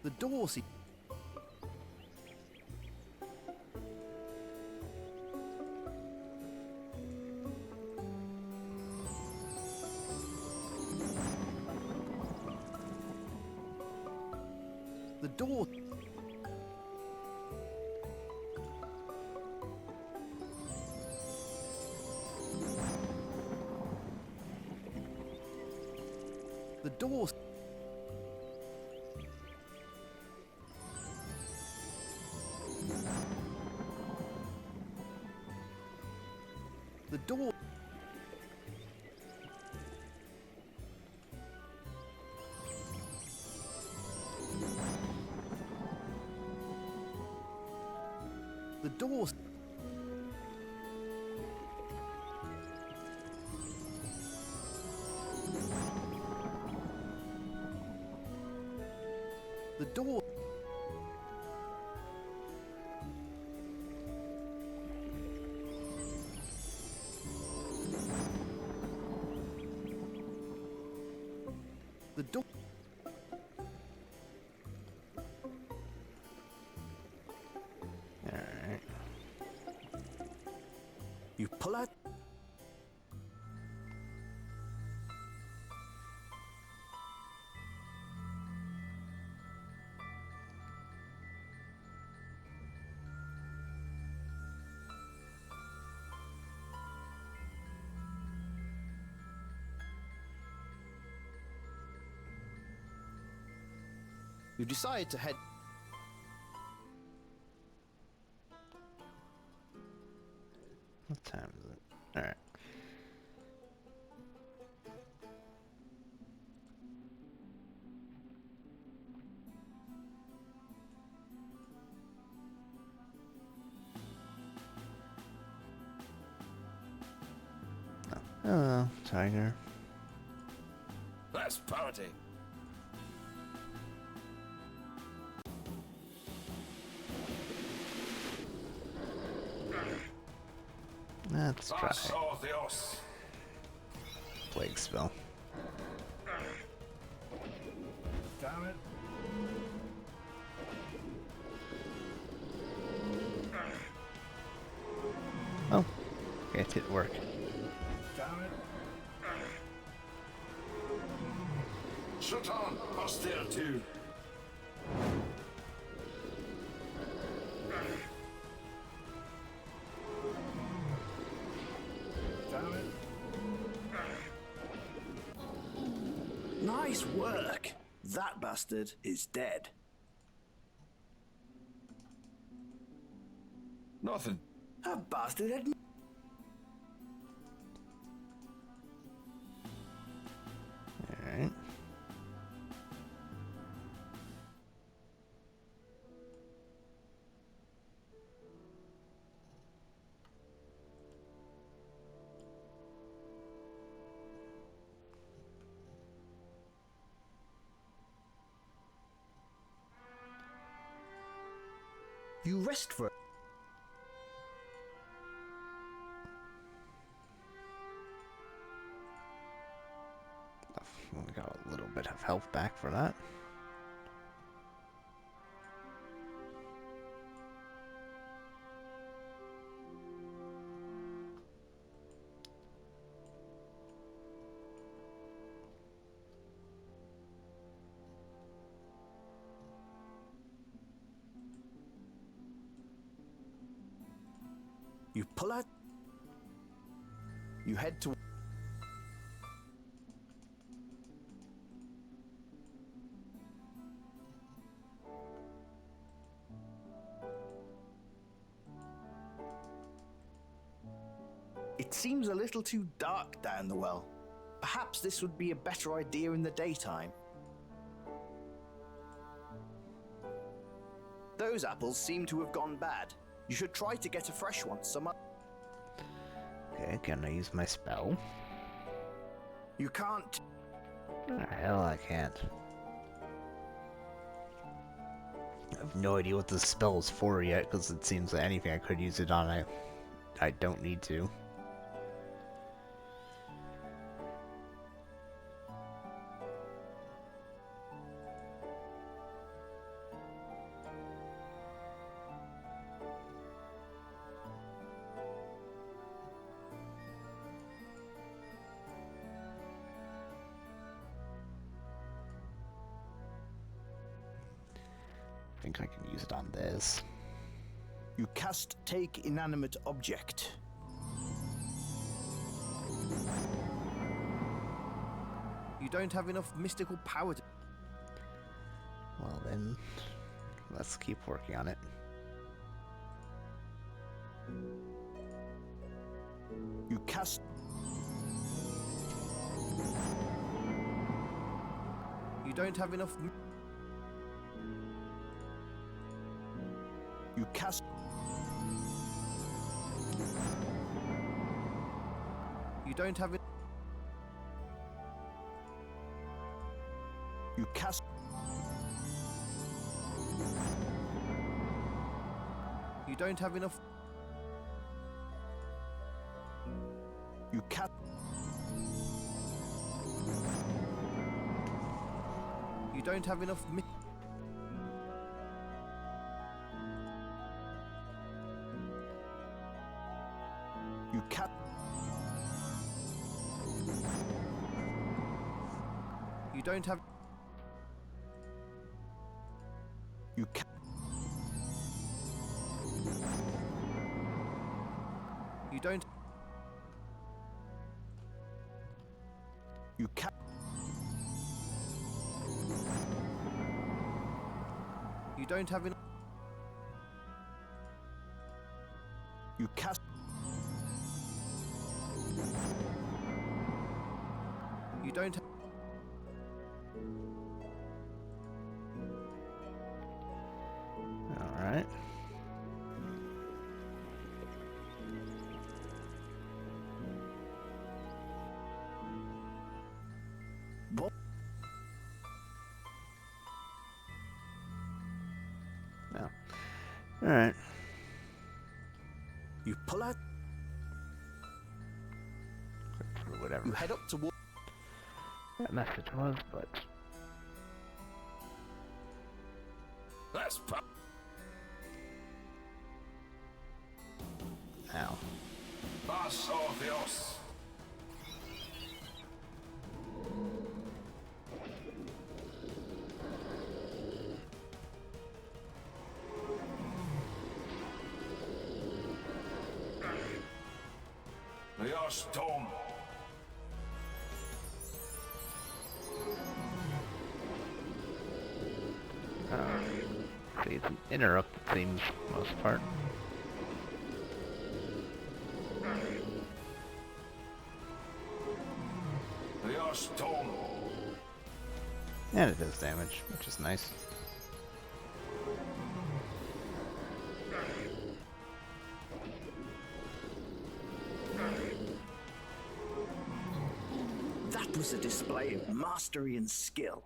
The door seems... The door... The door... The door... The doors... The door... The door... Alright. You pull out... You decide to head... What time is it? Alright. Hello, tiger. Let's party. Let's try. Theos. Plague spell. Damn it. Oh, it didn't work. Damn it. Shut on, austere too. Damn it. Nice work! That bastard is dead. Nothing. That bastard had... Alright. You rest for... We got a little bit of health back for that. You pull out. You head to. It seems a little too dark down the well. Perhaps this would be a better idea in the daytime. Those apples seem to have gone bad. You should try to get a fresh one some. Okay, can I use my spell? You can't. Oh, hell, I can't. I have no idea what the spell is for yet, because it seems that anything I could use it on, I don't need to. I think I can use it on this. You cast Take Inanimate Object. You don't have enough mystical power to... Well then, let's keep working on it. You cast... You don't have enough... You cast... You don't have it... You cast... You don't have enough... You cast... You don't have enough... You can't. You don't have. You can't. You don't. You can't. You don't have enough. You cast. You don't have... Alright. No. Alright. You pull out... Whatever. You head up toward... That message was, but... That's Ow. Paso Dios. Dios Tom. See, it's an interrupted themes most part. Dios Tom. And it does damage, which is nice. That was a display of mastery and skill.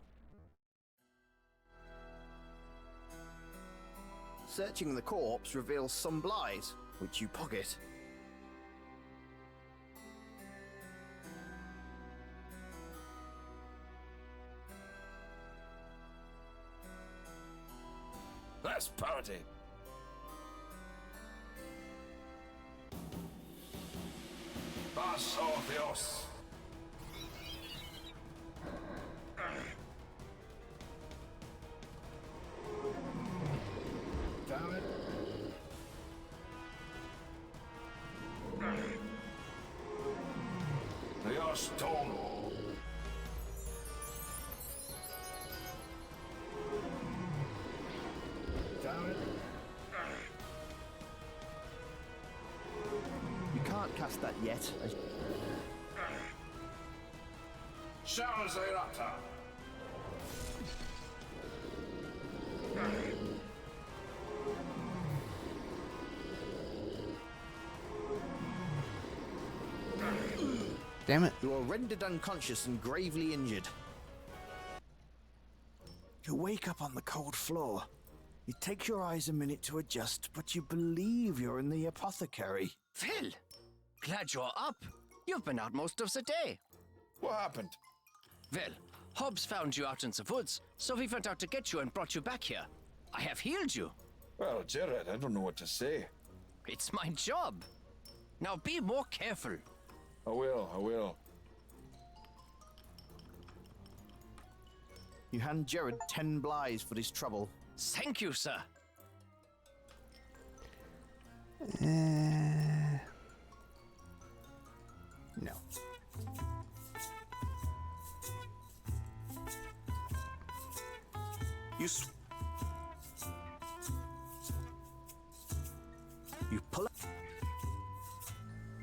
Searching the corpse reveals some blighs, which you pocket. ass party. Vas Orpheus. Damn it. Dios Tom. Damn it. You can't cast that yet. Shalzerata. Damn it. You are rendered unconscious and gravely injured. You wake up on the cold floor. It takes your eyes a minute to adjust, but you believe you're in the apothecary. Phil, glad you're up. You've been out most of the day. What happened? Well, Hobbs found you out in the woods, so he went out to get you and brought you back here. I have healed you. Well, Jared, I don't know what to say. It's my job. Now be more careful. I will. You hand Jared 10 blighs for his trouble. Thank you, sir. No. You pull up.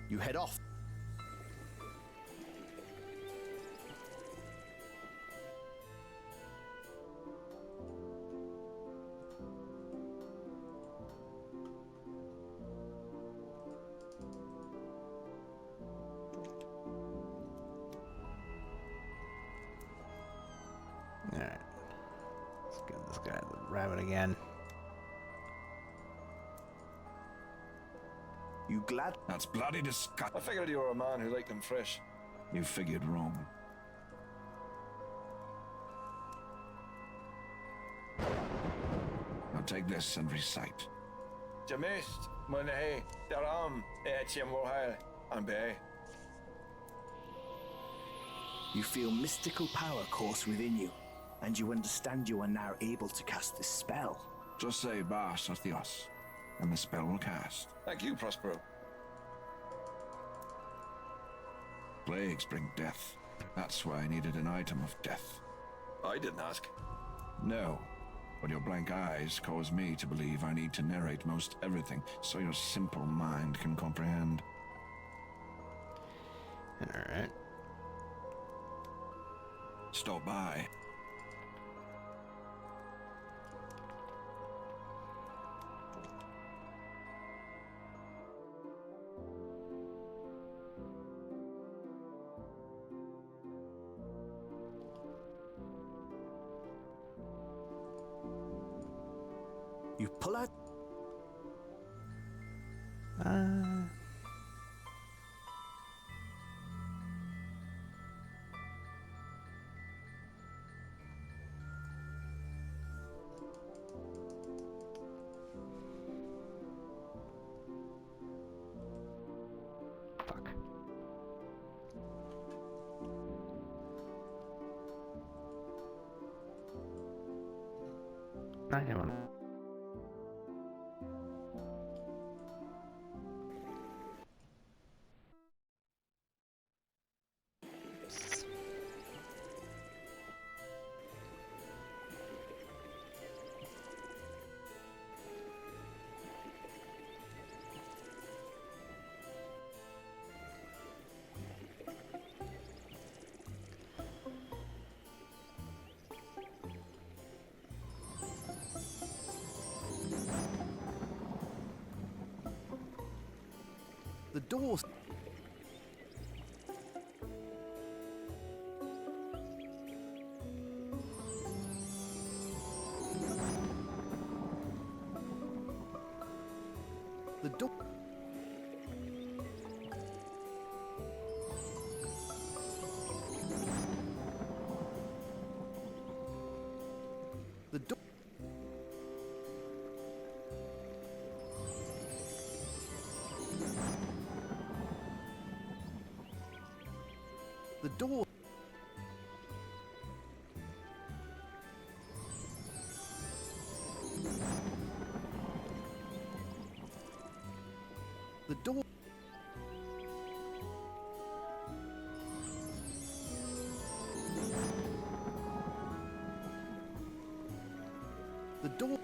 You head off. Alright. Let's give this guy the rabbit again. You glad? That's bloody disgusting. I figured you were a man who liked them fresh. You figured wrong. Now take this and recite. Jamist, Monahe, Daram, Etiam Warhile, and Bay. You feel mystical power course within you, and you understand you are now able to cast this spell. Just say Vas Orpheus, and the spell will cast. Thank you, Prospero. Plagues bring death. That's why I needed an item of death. I didn't ask. No, but your blank eyes cause me to believe I need to narrate most everything so your simple mind can comprehend. Alright. Stop by. You pull out. Fuck. Not him. The doors. The door. The door. The door. The door. The door.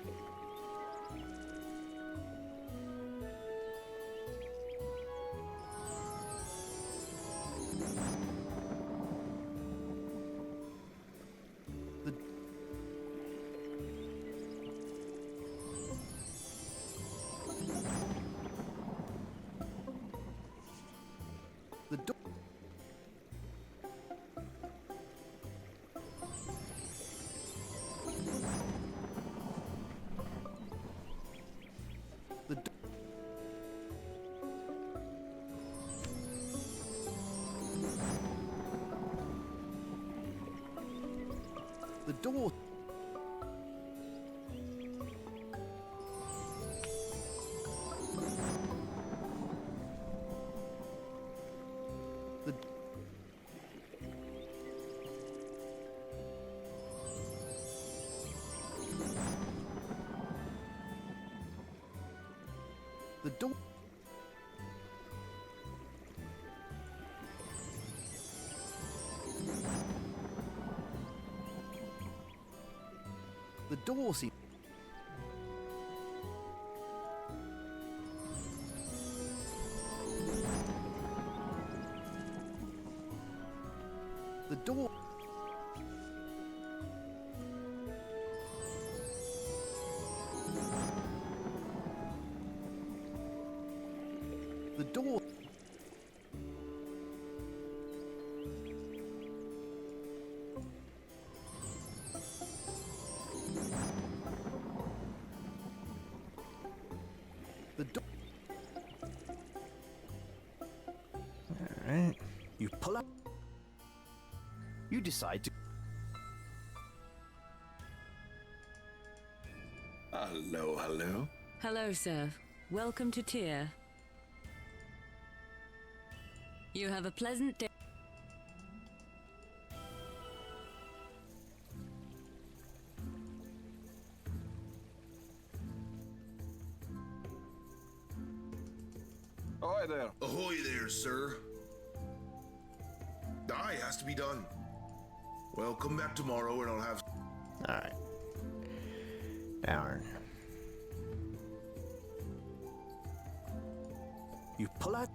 The door. The door. The door. The The door. The door seems. The door. The door. The door. Alright. You pull up. You decide to. Hello, hello. Hello, sir. Welcome to Tyr. You have a pleasant day. Ahoy there. Ahoy there, sir. Aye, has to be done. Well, come back tomorrow and I'll have. Alright. Darn. You pull out.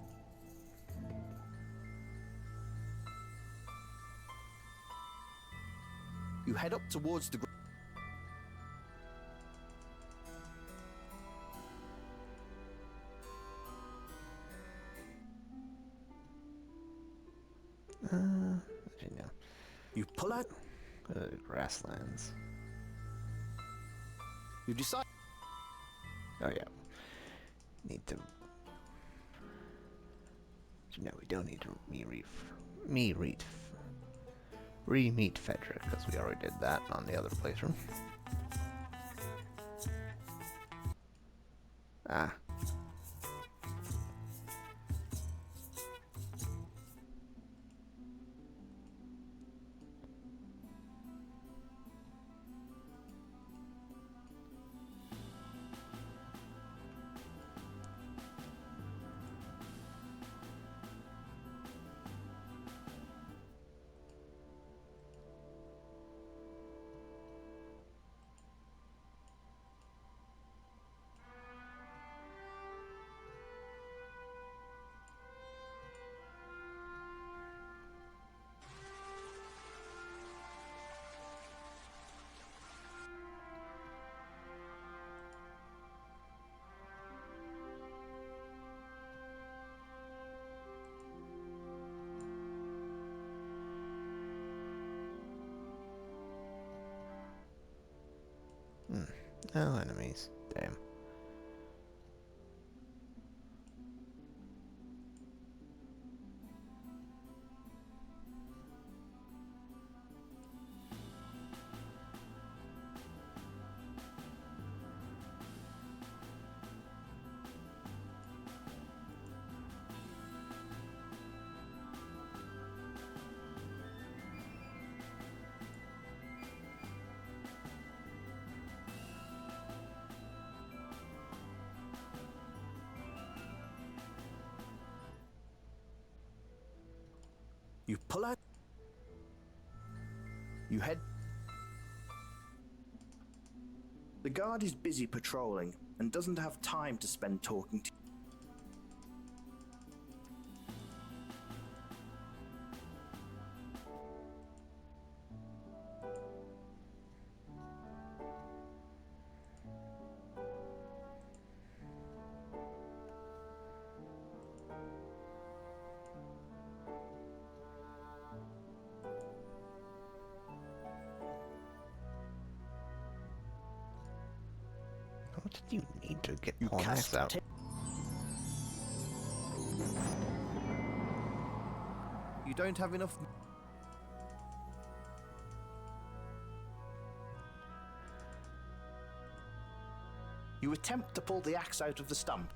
You head up towards the. Virginia. You pull out. Grasslands. You decide. Oh yeah. Need to. No, we don't need to re-meet Fedric, because we already did that on the other playthrough. Ah. No enemies. Damn. You pull out. You head. The guard is busy patrolling and doesn't have time to spend talking to you. What did you need to get all axe out? You don't have enough. You attempt to pull the axe out of the stump.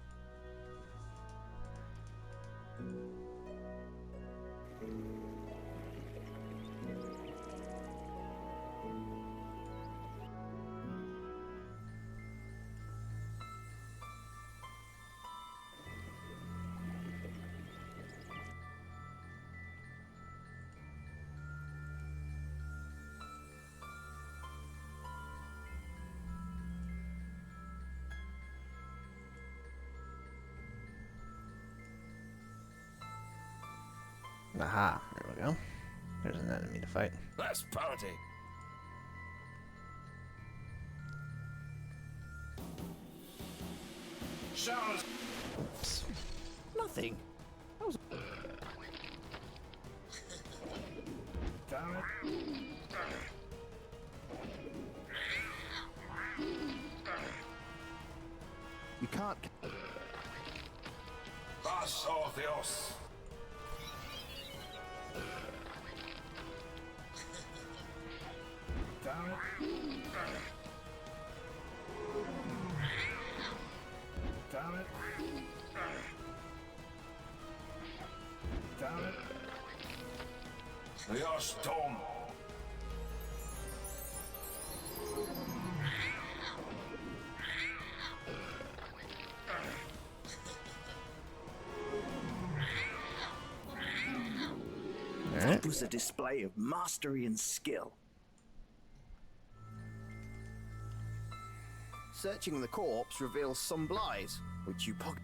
Aha, there we go. There's an enemy to fight. Let's party. Showers. Oops. Nothing. That was. Damn it. You can't. Vas Orpheus. Damn it. Damn it. Damn it. Dios Dom. That was a display of mastery and skill. Searching the corpse reveals some lies, which you pocket.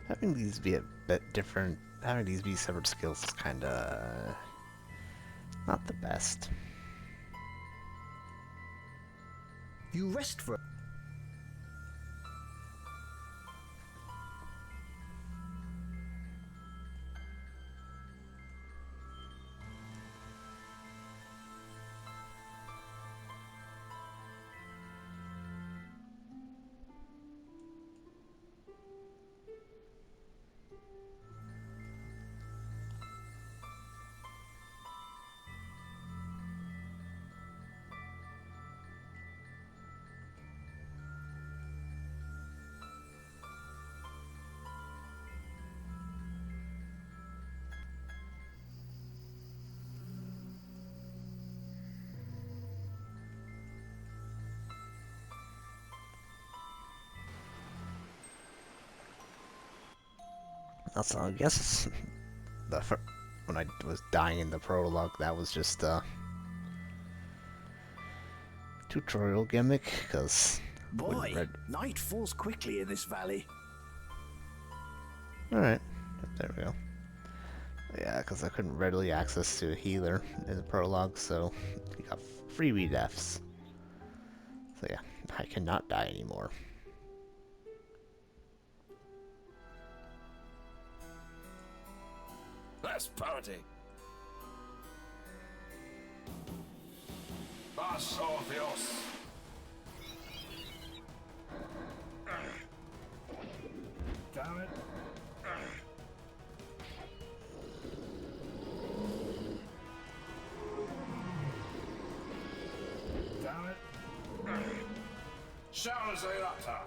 Having these be a bit different, having these be separate skills is kinda not the best. You rest for. Also, I guess when I was dying in the prologue, that was just a tutorial gimmick, because Boy, night falls quickly in this valley. Alright, there we go. Yeah, because I couldn't readily access to a healer in the prologue, so you got freebie deaths. So yeah, I cannot die anymore. Let's party. Vas Orpheus. Damn it. Damn it. Showers Eirata.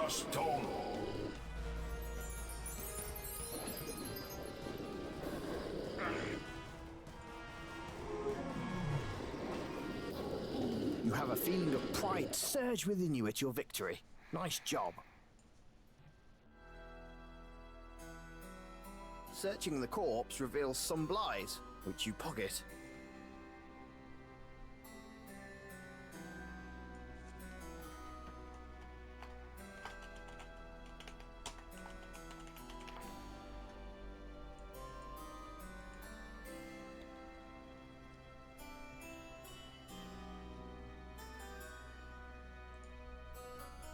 are stone. You have a feeling of pride surge within you at your victory. Nice job. Searching the corpse reveals some blighs, which you pocket.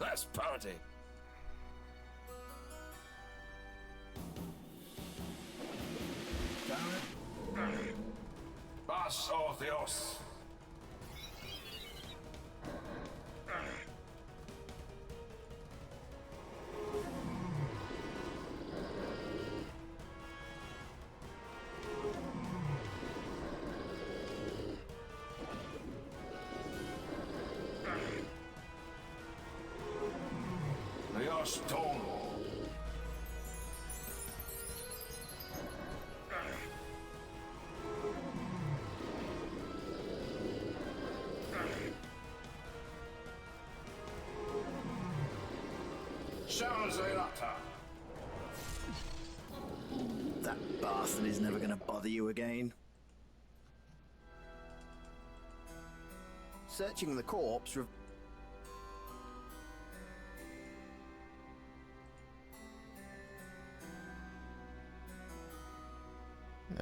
Let's party. Paso Dios. Dios tomo. That bastard is never going to bother you again. Searching the corpse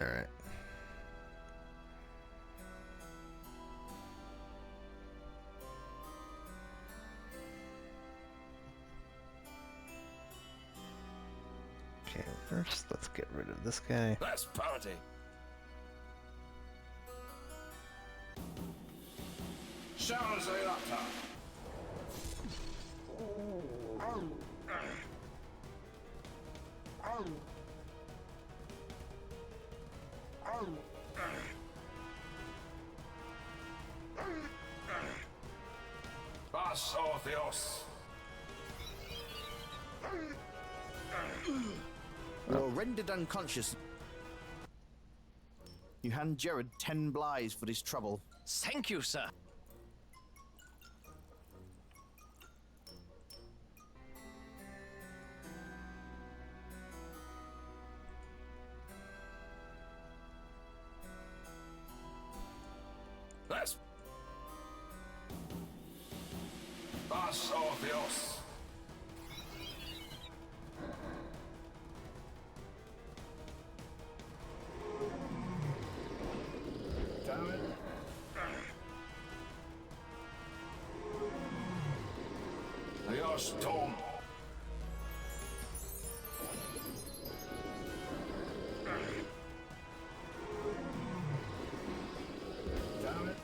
Alright. Okay, first let's get rid of this guy. Let's party. Shalzerata. Paso Dios. You're rendered unconscious. You hand Jared 10 blighs for his trouble. Thank you, sir. Let's Paso Dios. Damn it. Dios tomo. Damn it.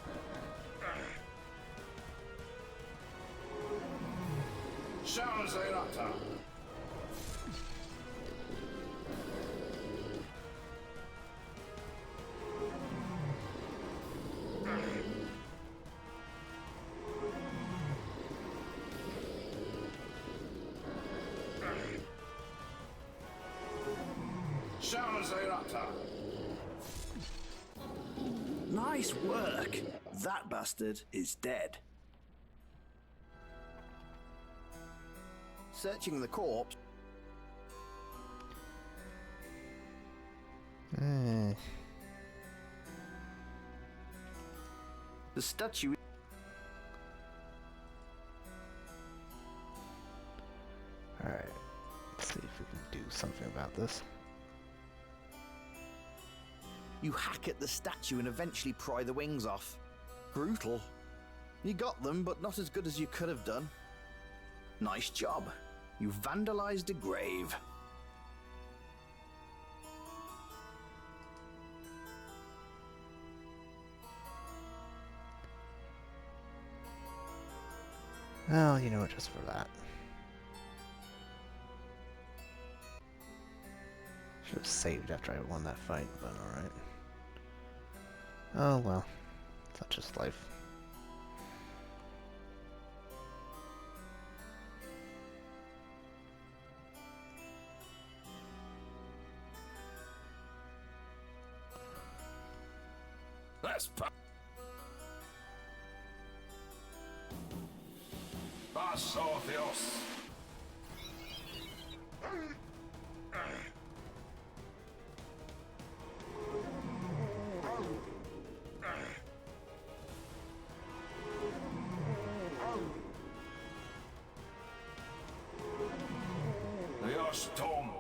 Shalzerata. Shalzerata. Nice work. That bastard is dead. Searching the corpse. The statue. Alright, let's see if we can do something about this. You hack at the statue and eventually pry the wings off. Brutal. You got them, but not as good as you could have done. Nice job. You vandalized a grave. Well, you know what, just for that. Should have saved after I won that fight, but alright. Oh well, such is life. trespass. Vasotheos. Leos Tom.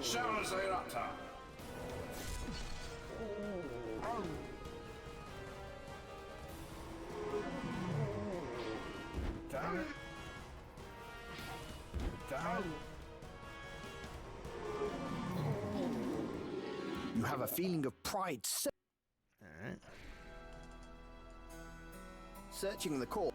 Shalazerata. Damn it. Damn it. You have a feeling of pride. Alright. Searching the core.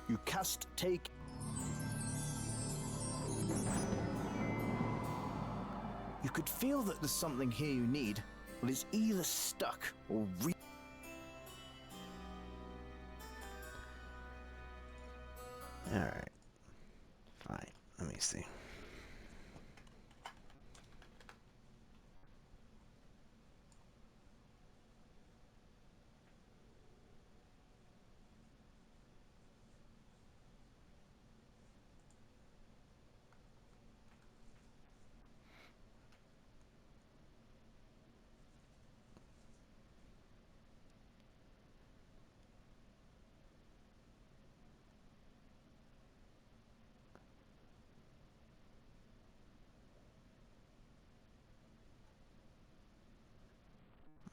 You cast take. You could feel that there's something here you need, but it's either stuck or Alright. Fine. Let me see.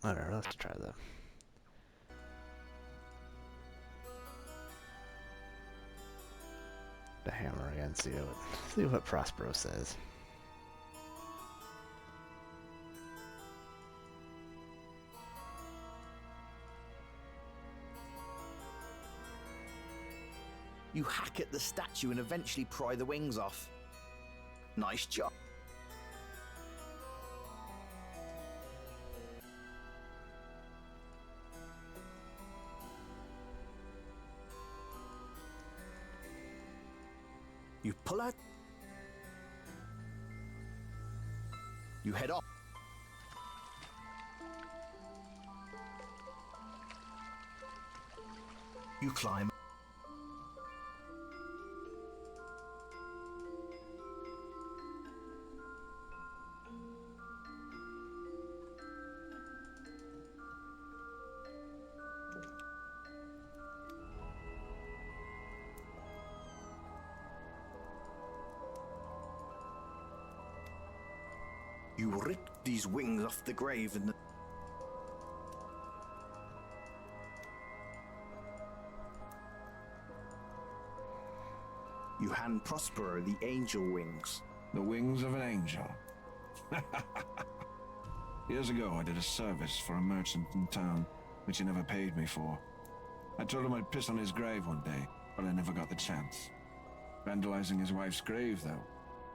Alright, let's try the hammer again, see what Prospero says. You hack at the statue and eventually pry the wings off. Nice job. You pull out. You head off. You climb. You rip these wings off the grave and you hand Prospero the angel wings. The wings of an angel. Years ago, I did a service for a merchant in town, which he never paid me for. I told him I'd piss on his grave one day, but I never got the chance. Vandalizing his wife's grave, though,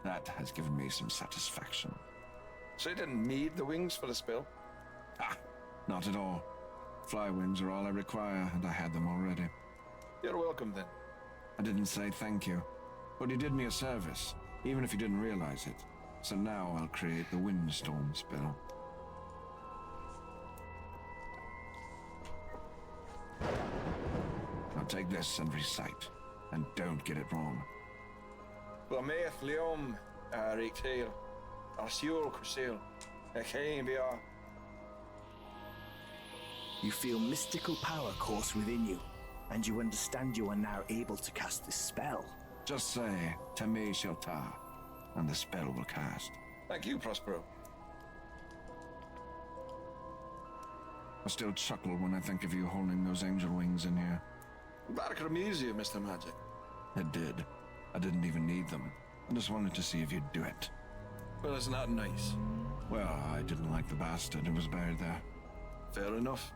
that has given me some satisfaction. So you didn't need the wings for the spill? Ah, not at all. Fly wings are all I require, and I had them already. You're welcome, then. I didn't say thank you, but you did me a service, even if you didn't realize it. So now I'll create the windstorm spell. Now take this and recite, and don't get it wrong. Blameth Leom, Riktail, Arsiol Corsail, Ekain You feel mystical power course within you, and you understand you are now able to cast this spell. Just say, Tame Shelta, and the spell will cast. Thank you, Prospero. I still chuckle when I think of you holding those angel wings in here. Barak amuse you, Mr. Magic. It did. I didn't even need them. I just wanted to see if you'd do it. Well, isn't that nice? Well, I didn't like the bastard who was buried there. Fair enough.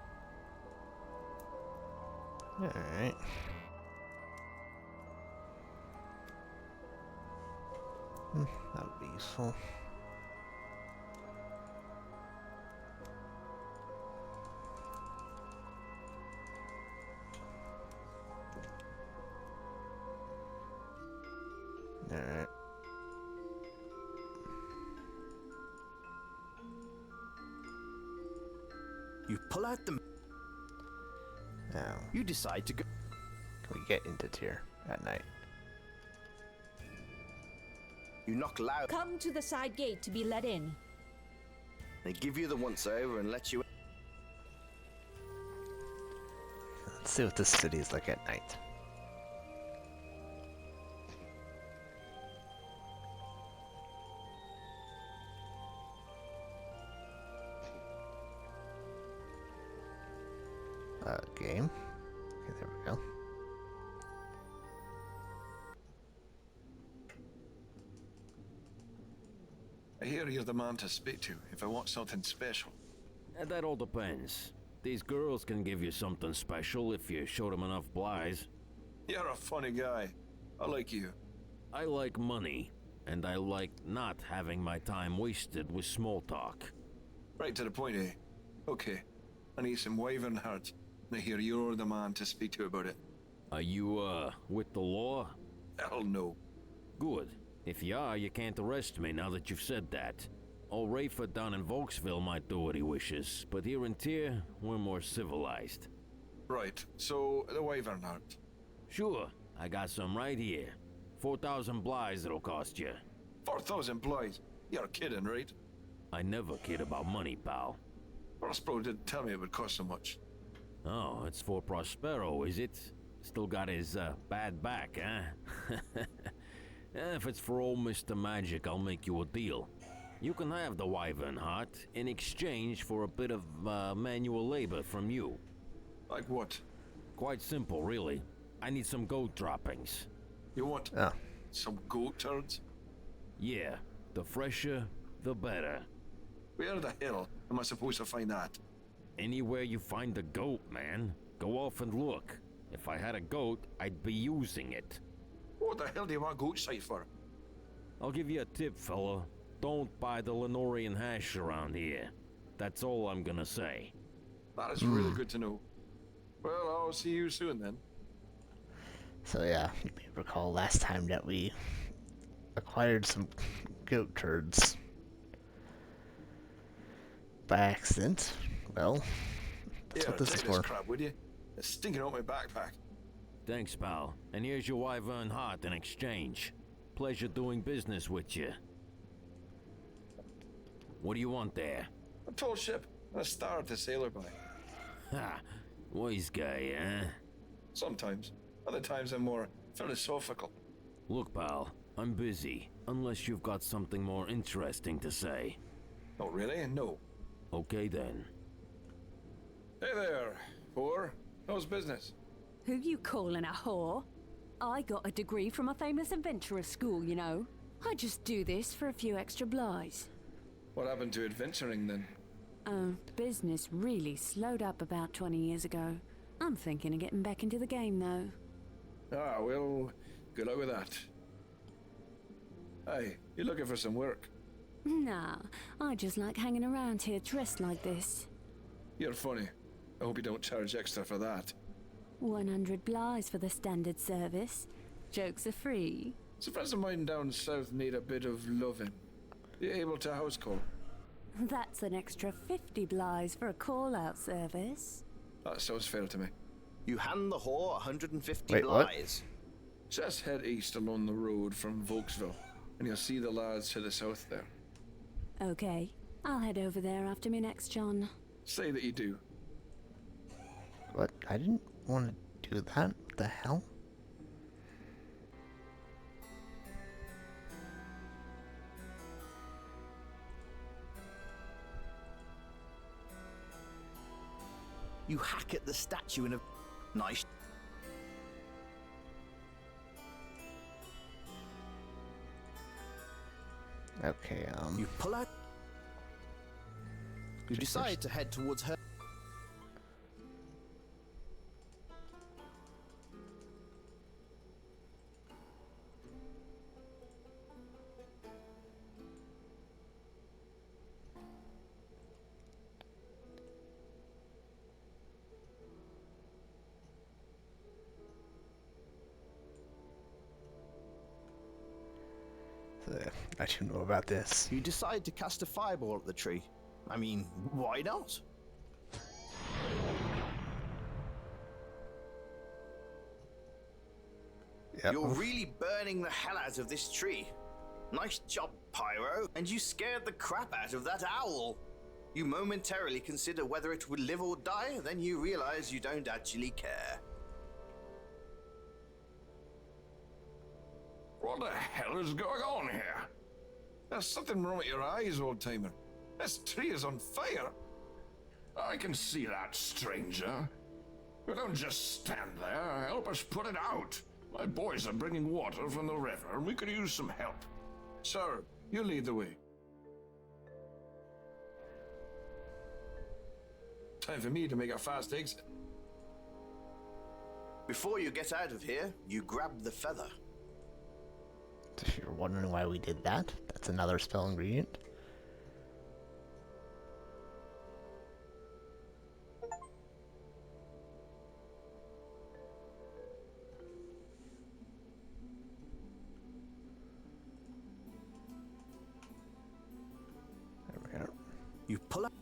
Alright. That would be useful. Alright. You pull out the... Now, You decide to go... can we get into Tyr at night? You knock loud. Come to the side gate to be let in. They give you the once-over and let you in. Let's see what this city is like at night. Game. Okay, there we go. I hear you're the man to speak to if I want something special. That all depends. These girls can give you something special if you show them enough blighs. You're a funny guy. I like you. I like money, and I like not having my time wasted with small talk. Right to the point, eh? Okay. I need some wyvern heart. I hear you're the man to speak to about it. Are you, with the law? Hell no. Good. If you are, you can't arrest me now that you've said that. Old Rayford down in Volksville might do what he wishes, but here in Tyr, we're more civilized. Right, so the wyvern heart. Sure, I got some right here. 4,000 blighs it'll cost you. 4,000 blighs? You're kidding, right? I never kid about money, pal. Prospero didn't tell me it would cost so much. Oh, it's for Prospero, is it? Still got his, bad back, huh? If it's for old Mr. Magic, I'll make you a deal. You can have the wyvern heart in exchange for a bit of, manual labor from you. Like what? Quite simple, really. I need some goat droppings. You want some goat turds? Yeah, the fresher, the better. Where the hell am I supposed to find that? Anywhere you find a goat, man. Go off and look. If I had a goat, I'd be using it. What the hell do you want goat sight for? I'll give you a tip, fella. Don't buy the Lenorian hash around here. That's all I'm gonna say. That is really good to know. Well, I'll see you soon then. So yeah, you may recall last time that we acquired some goat turds by accident. Well, that's what this is take for. This crap, would you? It's stinking out my backpack. Thanks, pal. And here's your wyvern heart in exchange. Pleasure doing business with you. What do you want there? A tall ship and a star to sail her by. Ha! Wise guy, eh? Sometimes. Other times I'm more philosophical. Look, pal, I'm busy. Unless you've got something more interesting to say. Not really, no. Okay then. Hey there, whore. How's business? Who you calling a whore? I got a degree from a famous adventurer's school, you know. I just do this for a few extra blighs. What happened to adventuring then? Business really slowed up about 20 years ago. I'm thinking of getting back into the game, though. Ah, well, good luck with that. Hey, you looking for some work? Nah, I just like hanging around here dressed like this. You're funny. I hope you don't charge extra for that. 100 blighs for the standard service. Jokes are free. Some friends of mine down south need a bit of loving. You able to house call? That's an extra 50 blighs for a call-out service. That sounds fair to me. You hand the whore 150 Wait, what? blighs. Just head east along the road from Volksville, and you'll see the lads to the south there. Okay, I'll head over there after me next, John. Say that you do. What? I didn't want to do that. What the hell? You hack at the statue in a... Nice. Okay, You pull out... You decide to head towards her... I should know about this. You decide to cast a fireball at the tree. I mean, why not? Yep. You're really burning the hell out of this tree. Nice job, Pyro. And you scared the crap out of that owl. You momentarily consider whether it would live or die, then you realize you don't actually care. What the hell is going on here? There's something wrong with your eyes, old timer. This tree is on fire. I can see that, stranger. But don't just stand there. Help us put it out. My boys are bringing water from the river, and we could use some help. Sir, you lead the way. Time for me to make a fast exit. Before you get out of here, you grab the feather. If you're wondering why we did that, that's another spell ingredient. There we go. You pull up.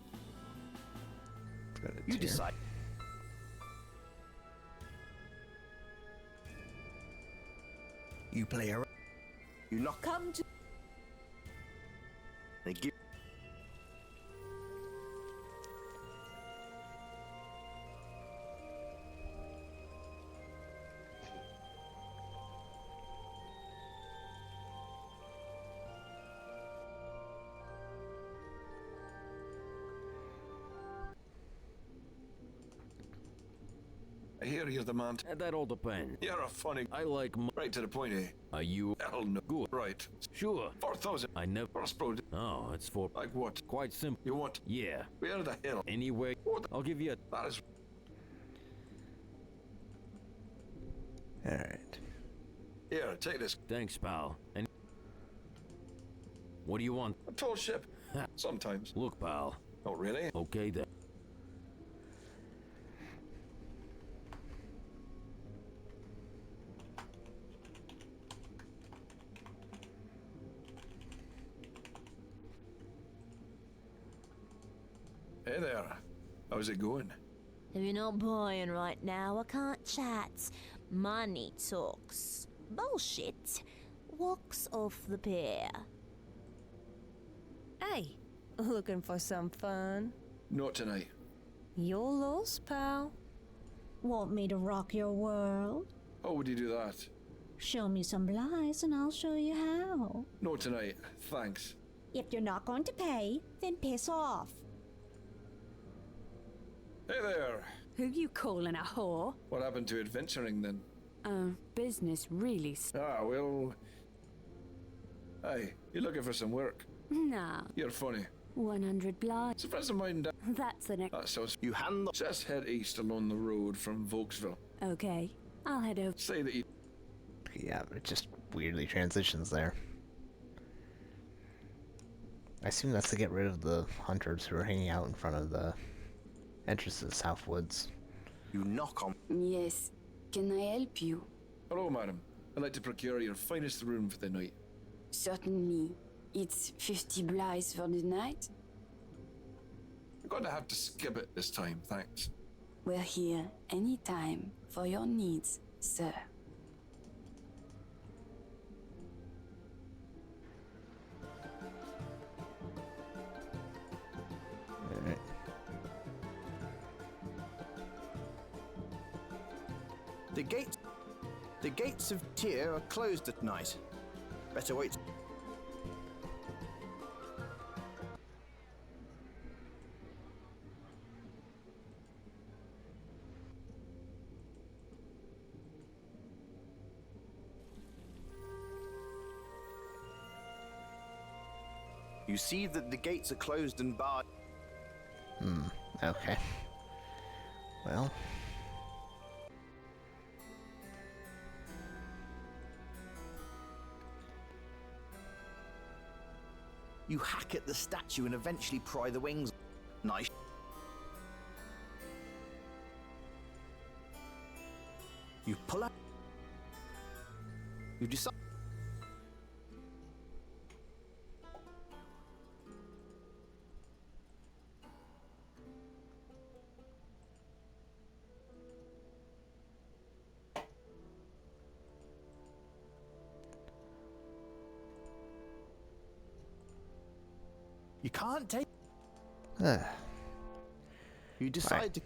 You decide. You play around. You knock. Come to. They give. I hear you're the man. That all depends. You're a funny. I like right to the point, eh? Are you? Hell no. Good. Right. Sure. 4,000. I never. Prosperous. Oh, it's for. Like what? Quite simple. You want? Yeah. Where the hell? Anyway, I'll give you a. That is. Alright. Here, take this. Thanks, pal. And. What do you want? A tall ship. Sometimes. Look, pal. Oh, really? Okay then. Hey there. How's it going? If you're not buying right now, I can't chat. Money talks. Bullshit walks off the pier. Hey, looking for some fun? Not tonight. You're lost, pal. Want me to rock your world? How would you do that? Show me some lies and I'll show you how. Not tonight. Thanks. If you're not going to pay, then piss off. Hey there. Who you calling a whore? What happened to adventuring then? Business really. Well. Hey, you looking for some work? Nah. You're funny. 100 blood. It's a friend of mine. That's an. That sounds. You hand. Just head east along the road from Volksville. Okay. I'll head over. Say that you. Yeah, but it just weirdly transitions there. I assume that's to get rid of the hunters who are hanging out in front of the entrance to the South Woods. You knock on. Yes. Can I help you? Hello, madam. I'd like to procure your finest room for the night. Certainly. It's 50 blighs for the night. I'm going to have to skip it this time, thanks. We're here anytime for your needs, sir. Alright. The gates of Tyr are closed at night. Better wait. You see that the gates are closed and barred. Okay. Well. You hack at the statue and eventually pry the wings. Nice. You pull out. You decide. You can't take. Ugh. You decide to.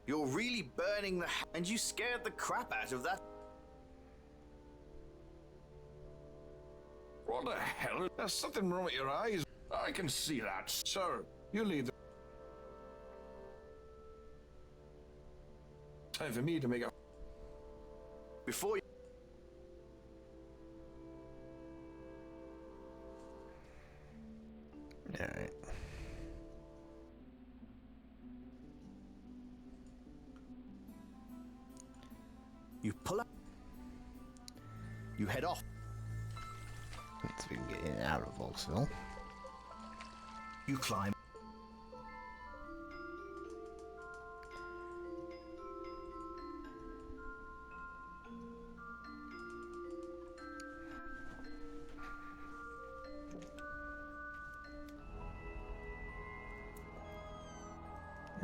You're really burning the. And you scared the crap out of that. What the hell? There's something wrong with your eyes. I can see that. Sir, you lead the... Time for me to make a... Before you... Alright. You pull up. You head off. So we can get in and out of Volksville. You climb.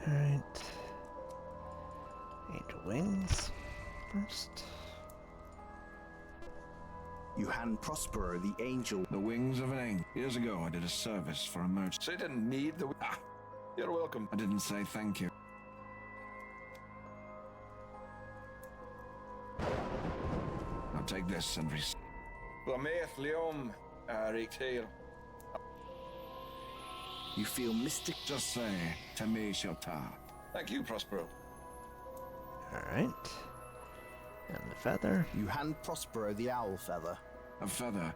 Alright. Angel Wings first. You hand Prospero the angel. The wings of an angel. Years ago, I did a service for a merchant. So I didn't need the... Ah, you're welcome. I didn't say thank you. Now take this and You feel mystic. Just say, Tame Shota. Thank you, Prospero. Alright. And the feather. You hand Prospero the owl feather. A feather.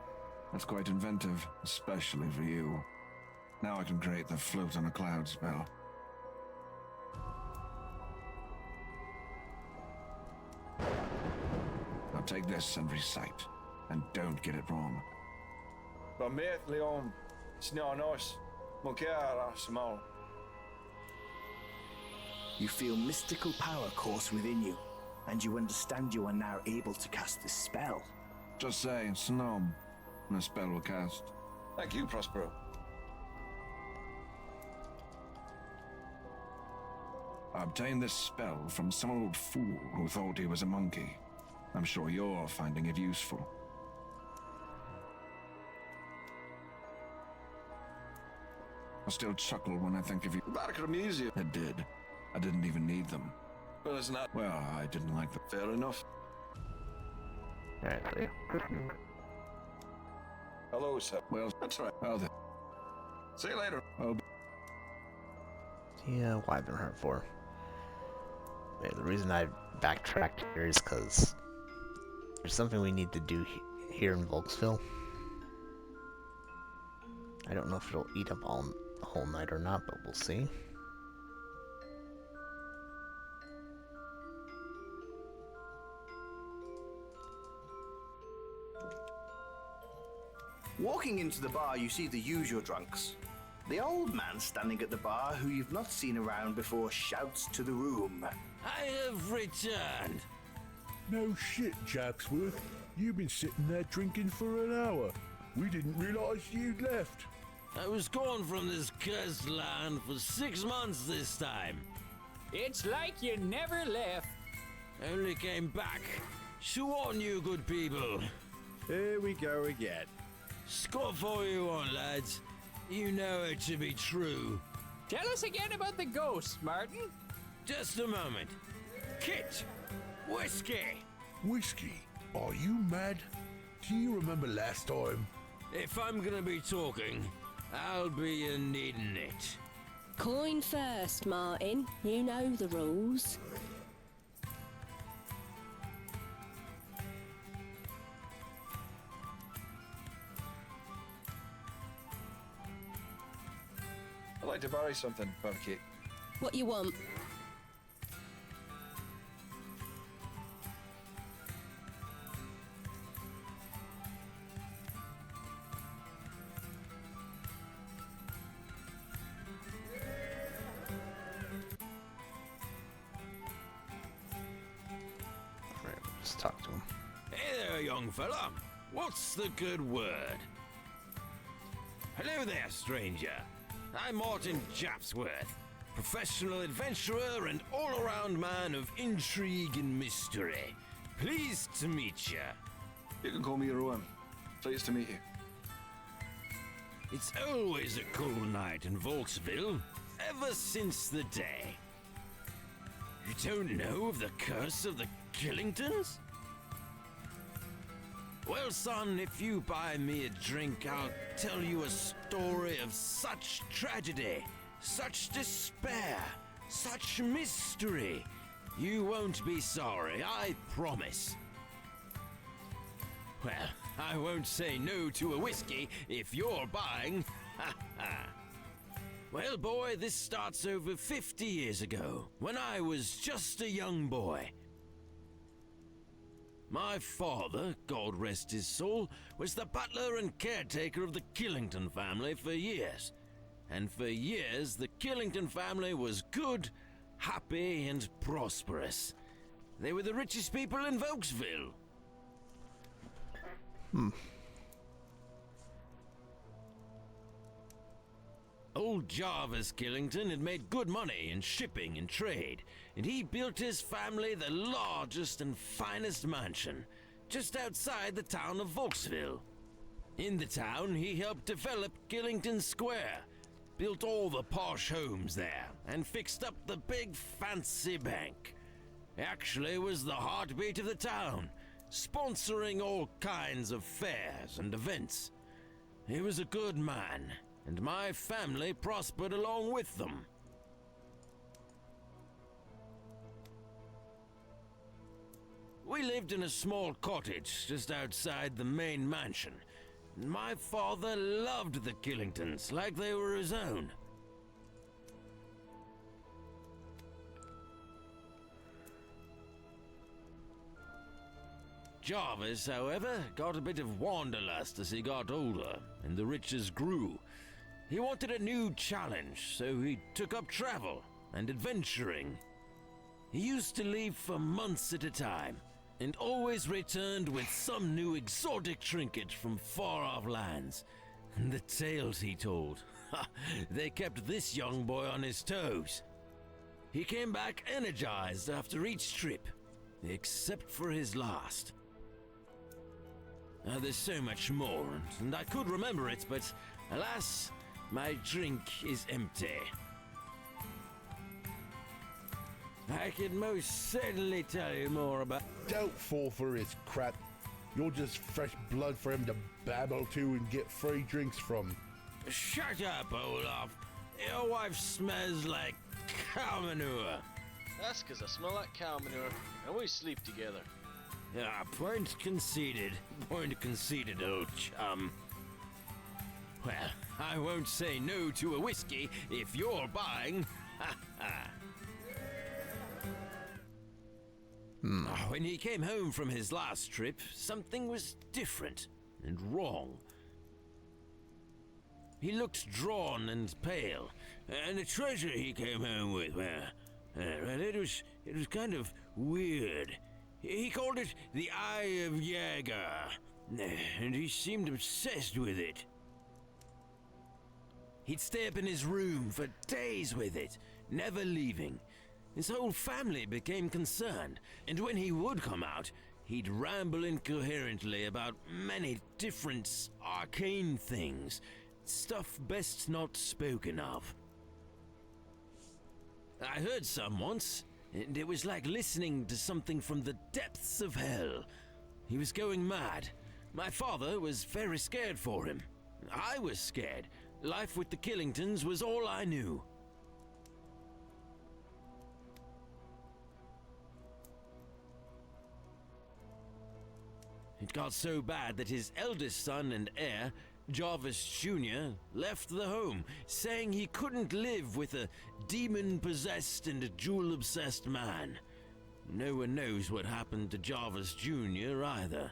That's quite inventive, especially for you. Now I can create the float on a cloud spell. Now take this and recite, and don't get it wrong. You feel mystical power course within you, and you understand you are now able to cast this spell. Just say Snom, and the spell will cast. Thank you, Prospero. I obtained this spell from some old fool who thought he was a monkey. I'm sure you're finding it useful. I still chuckle when I think of you. It did. I didn't even need them. Well, it's not. Well, I didn't like them. Fair enough. Alright. Hello, sir. Well, that's right. Well, then. See you later. Oh. Yeah, why I've been hurt for? Yeah, the reason I backtracked here is because there's something we need to do here in Volksville. I don't know if it'll eat up all the whole night or not, but we'll see. Walking into the bar, you see the usual drunks. The old man standing at the bar, who you've not seen around before, shouts to the room. I have returned. No shit, Japsworth. You've been sitting there drinking for an hour. We didn't realize you'd left. I was gone from this cursed land for 6 months this time. It's like you never left. I only came back to warn you, good people. Here we go again. Scoff all you want, lads. You know it to be true. Tell us again about the ghost, Martin. Just a moment. Kit! Whiskey! Whiskey? Are you mad? Do you remember last time? If I'm gonna be talking, I'll be needing it. Coin first, Martin. You know the rules. I'd like to borrow something, Barkeep. What you want? Right, we'll just talk to him. Hey there, young fella. What's the good word? Hello there, stranger. I'm Martin Japsworth, professional adventurer and all-around man of intrigue and mystery. Pleased to meet you. You can call me Rowan. Pleased to meet you. It's always a cool night in Volksville, ever since the day. You don't know of the curse of the Killingtons? Well, son, if you buy me a drink, I'll tell you a story of such tragedy, such despair, such mystery. You won't be sorry, I promise. Well, I won't say no to a whiskey if you're buying. Ha ha. Well, boy, this starts over 50 years ago, when I was just a young boy. My father, God rest his soul, was the butler and caretaker of the Killington family for years. And for years, the Killington family was good, happy, and prosperous. They were the richest people in Volksville. Old Jarvis Killington had made good money in shipping and trade, and he built his family the largest and finest mansion, just outside the town of Volksville. In the town, he helped develop Killington Square, built all the posh homes there, and fixed up the big fancy bank. Actually was the heartbeat of the town, sponsoring all kinds of fairs and events. He was a good man, and my family prospered along with them. We lived in a small cottage just outside the main mansion. My father loved the Killingtons like they were his own. Jarvis, however, got a bit of wanderlust as he got older and the riches grew. He wanted a new challenge, so he took up travel and adventuring. He used to leave for months at a time, and always returned with some new exotic trinket from far-off lands. The tales he told, they kept this young boy on his toes. He came back energized after each trip, except for his last. There's so much more, and I could remember it, but alas, my drink is empty. I can most certainly tell you more about... Don't fall for his crap. You're just fresh blood for him to babble to and get free drinks from. Shut up, Olaf. Your wife smells like cow manure. That's because I smell like cow manure, and we sleep together. Point conceded. Point conceded, old chum. Well, I won't say no to a whiskey if you're buying. Ha ha. When he came home from his last trip, something was different and wrong. He looked drawn and pale, and the treasure he came home with, it was kind of weird. He called it the Eye of Jaeger, and he seemed obsessed with it. He'd stay up in his room for days with it, never leaving. His whole family became concerned, and when he would come out, he'd ramble incoherently about many different arcane things, stuff best not spoken of. I heard some once, and it was like listening to something from the depths of hell. He was going mad. My father was very scared for him. I was scared. Life with the Killingtons was all I knew. It got so bad that his eldest son and heir, Jarvis Jr., left the home, saying he couldn't live with a demon-possessed and jewel-obsessed man. No one knows what happened to Jarvis Jr. either.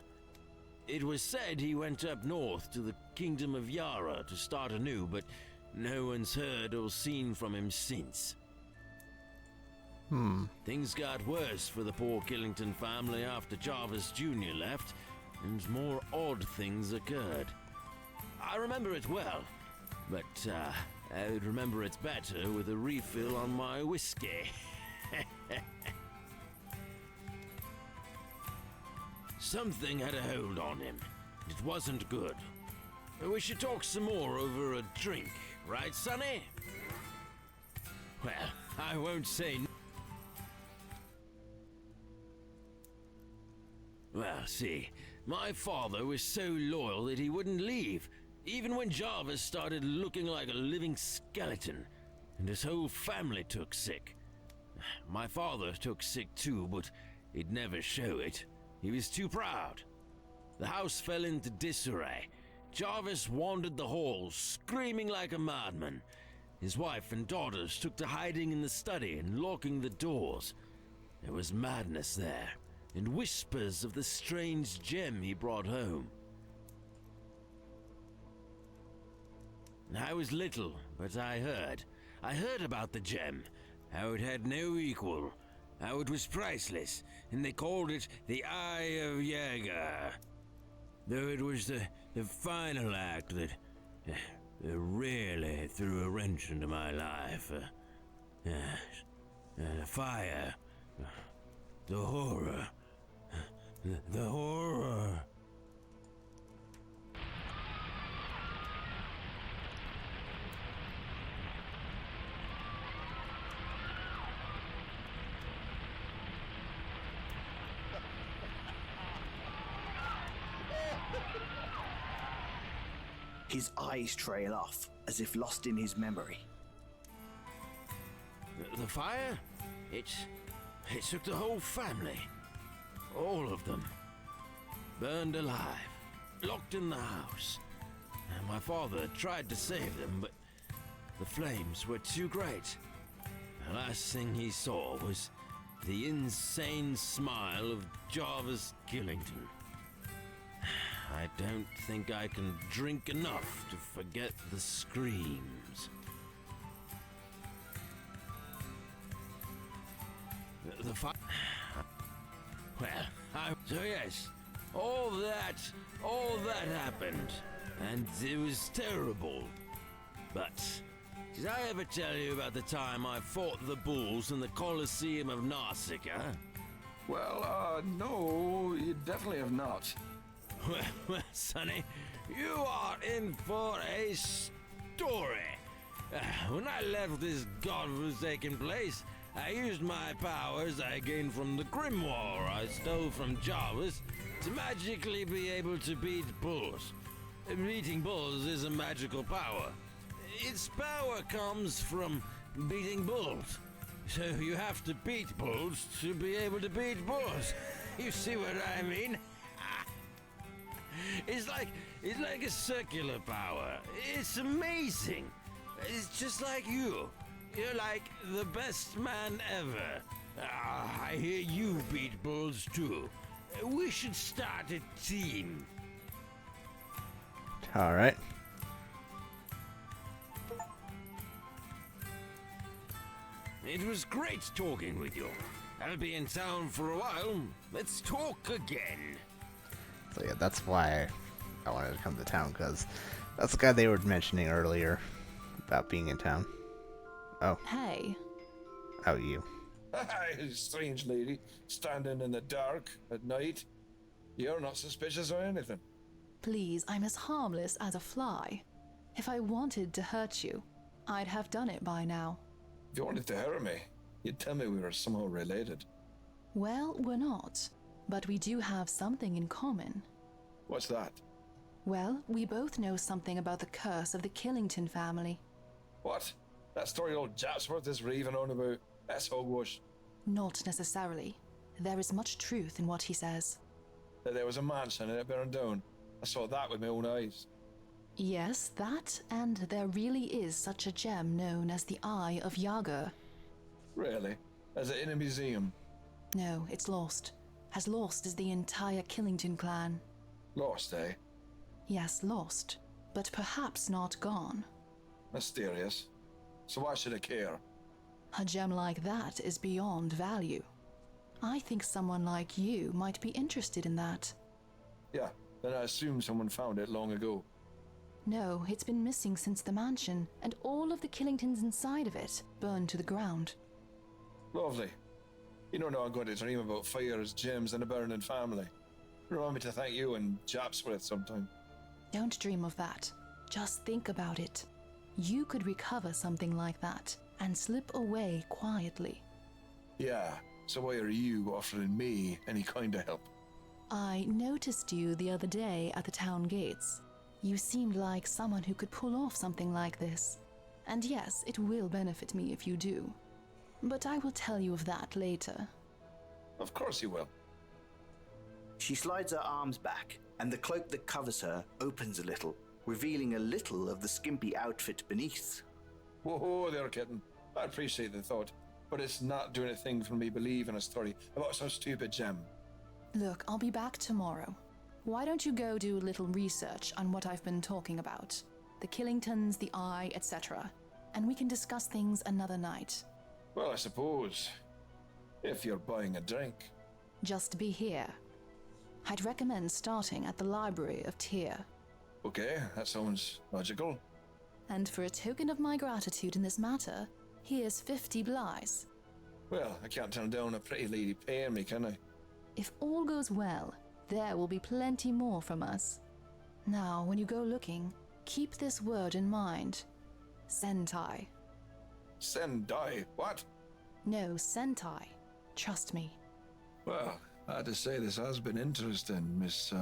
It was said he went up north to the Kingdom of Yara to start anew, but no one's heard or seen from him since. Things got worse for the poor Killington family after Jarvis Jr. left, and more odd things occurred. I remember it well, but I would remember it better with a refill on my whiskey. Something had a hold on him. It wasn't good. We should talk some more over a drink, right, Sonny? Well, I won't say Well, see, my father was so loyal that he wouldn't leave, even when Jarvis started looking like a living skeleton, and his whole family took sick. My father took sick too, but he'd never show it. He was too proud. The house fell into disarray. Jarvis wandered the halls, screaming like a madman. His wife and daughters took to hiding in the study and locking the doors. There was madness there, and whispers of the strange gem he brought home. I was little, but I heard about the gem, how it had no equal, how it was priceless, and they called it the Eye of Jaeger. Though it was the final act that really threw a wrench into my life. The fire, the horror, the horror. His eyes trail off, as if lost in his memory. The fire? It took the whole family. All of them. Burned alive. Locked in the house. And my father tried to save them, but the flames were too great. The last thing he saw was the insane smile of Jarvis Killington. I don't think I can drink enough to forget the screams. The fire. Well, so yes, all that happened, and it was terrible. But did I ever tell you about the time I fought the bulls in the Colosseum of Nausicaa? Well, no, you definitely have not. Well, Sonny, you are in for a story. When I left this godforsaken place, I used my powers I gained from the grimoire I stole from Jarvis to magically be able to beat bulls. Beating bulls is a magical power. Its power comes from beating bulls. So you have to beat bulls to be able to beat bulls. You see what I mean? It's like a circular power. It's amazing. It's just like you. You're like the best man ever. I hear you beat bulls too. We should start a team. All right. It was great talking with you. I'll be in town for a while. Let's talk again. So yeah, that's why I wanted to come to town, because that's the guy they were mentioning earlier about being in town. Oh. Hey. Oh, you. Hi, strange lady, standing in the dark at night. You're not suspicious or anything. Please, I'm as harmless as a fly. If I wanted to hurt you, I'd have done it by now. If you wanted to hurt me, you'd tell me we were somehow related. Well, we're not, but we do have something in common. What's that? Well, we both know something about the curse of the Killington family. What? That story old Japsworth is raving on about? That's hogwash. Not necessarily. There is much truth in what he says. That there was a mansion and it burned down. I saw that with my own eyes. Yes, that, and there really is such a gem known as the Eye of Jaeger. Really? Is it in a museum? No, it's lost. As lost as the entire Killington clan. Lost, eh? Yes, lost. But perhaps not gone. Mysterious. So why should I care? A gem like that is beyond value. I think someone like you might be interested in that. Yeah, then I assume someone found it long ago. No, it's been missing since the mansion, and all of the Killingtons inside of it burned to the ground. Lovely. You don't know I'm going to dream about fires, gems, and a burning family. Remind me to thank you and Japsworth sometime. Don't dream of that. Just think about it. You could recover something like that and slip away quietly. Yeah, so why are you offering me any kind of help? I noticed you the other day at the town gates. You seemed like someone who could pull off something like this. And yes, it will benefit me if you do. But I will tell you of that later. Of course you will. She slides her arms back, and the cloak that covers her opens a little, revealing a little of the skimpy outfit beneath. Whoa there, kitten. I appreciate the thought, but it's not doing a thing for me believing a story about some stupid gem. Look, I'll be back tomorrow. Why don't you go do a little research on what I've been talking about? The Killingtons, the Eye, etc. And we can discuss things another night. Well, I suppose. If you're buying a drink. Just be here. I'd recommend starting at the Library of Tyr. Okay, that sounds logical. And for a token of my gratitude in this matter, here's 50 blyes. Well, I can't turn down a pretty lady paying me, can I? If all goes well, there will be plenty more from us. Now, when you go looking, keep this word in mind. Sentai. Sendai? What? No, Sentai. Trust me. Well, I had to say this has been interesting, Miss,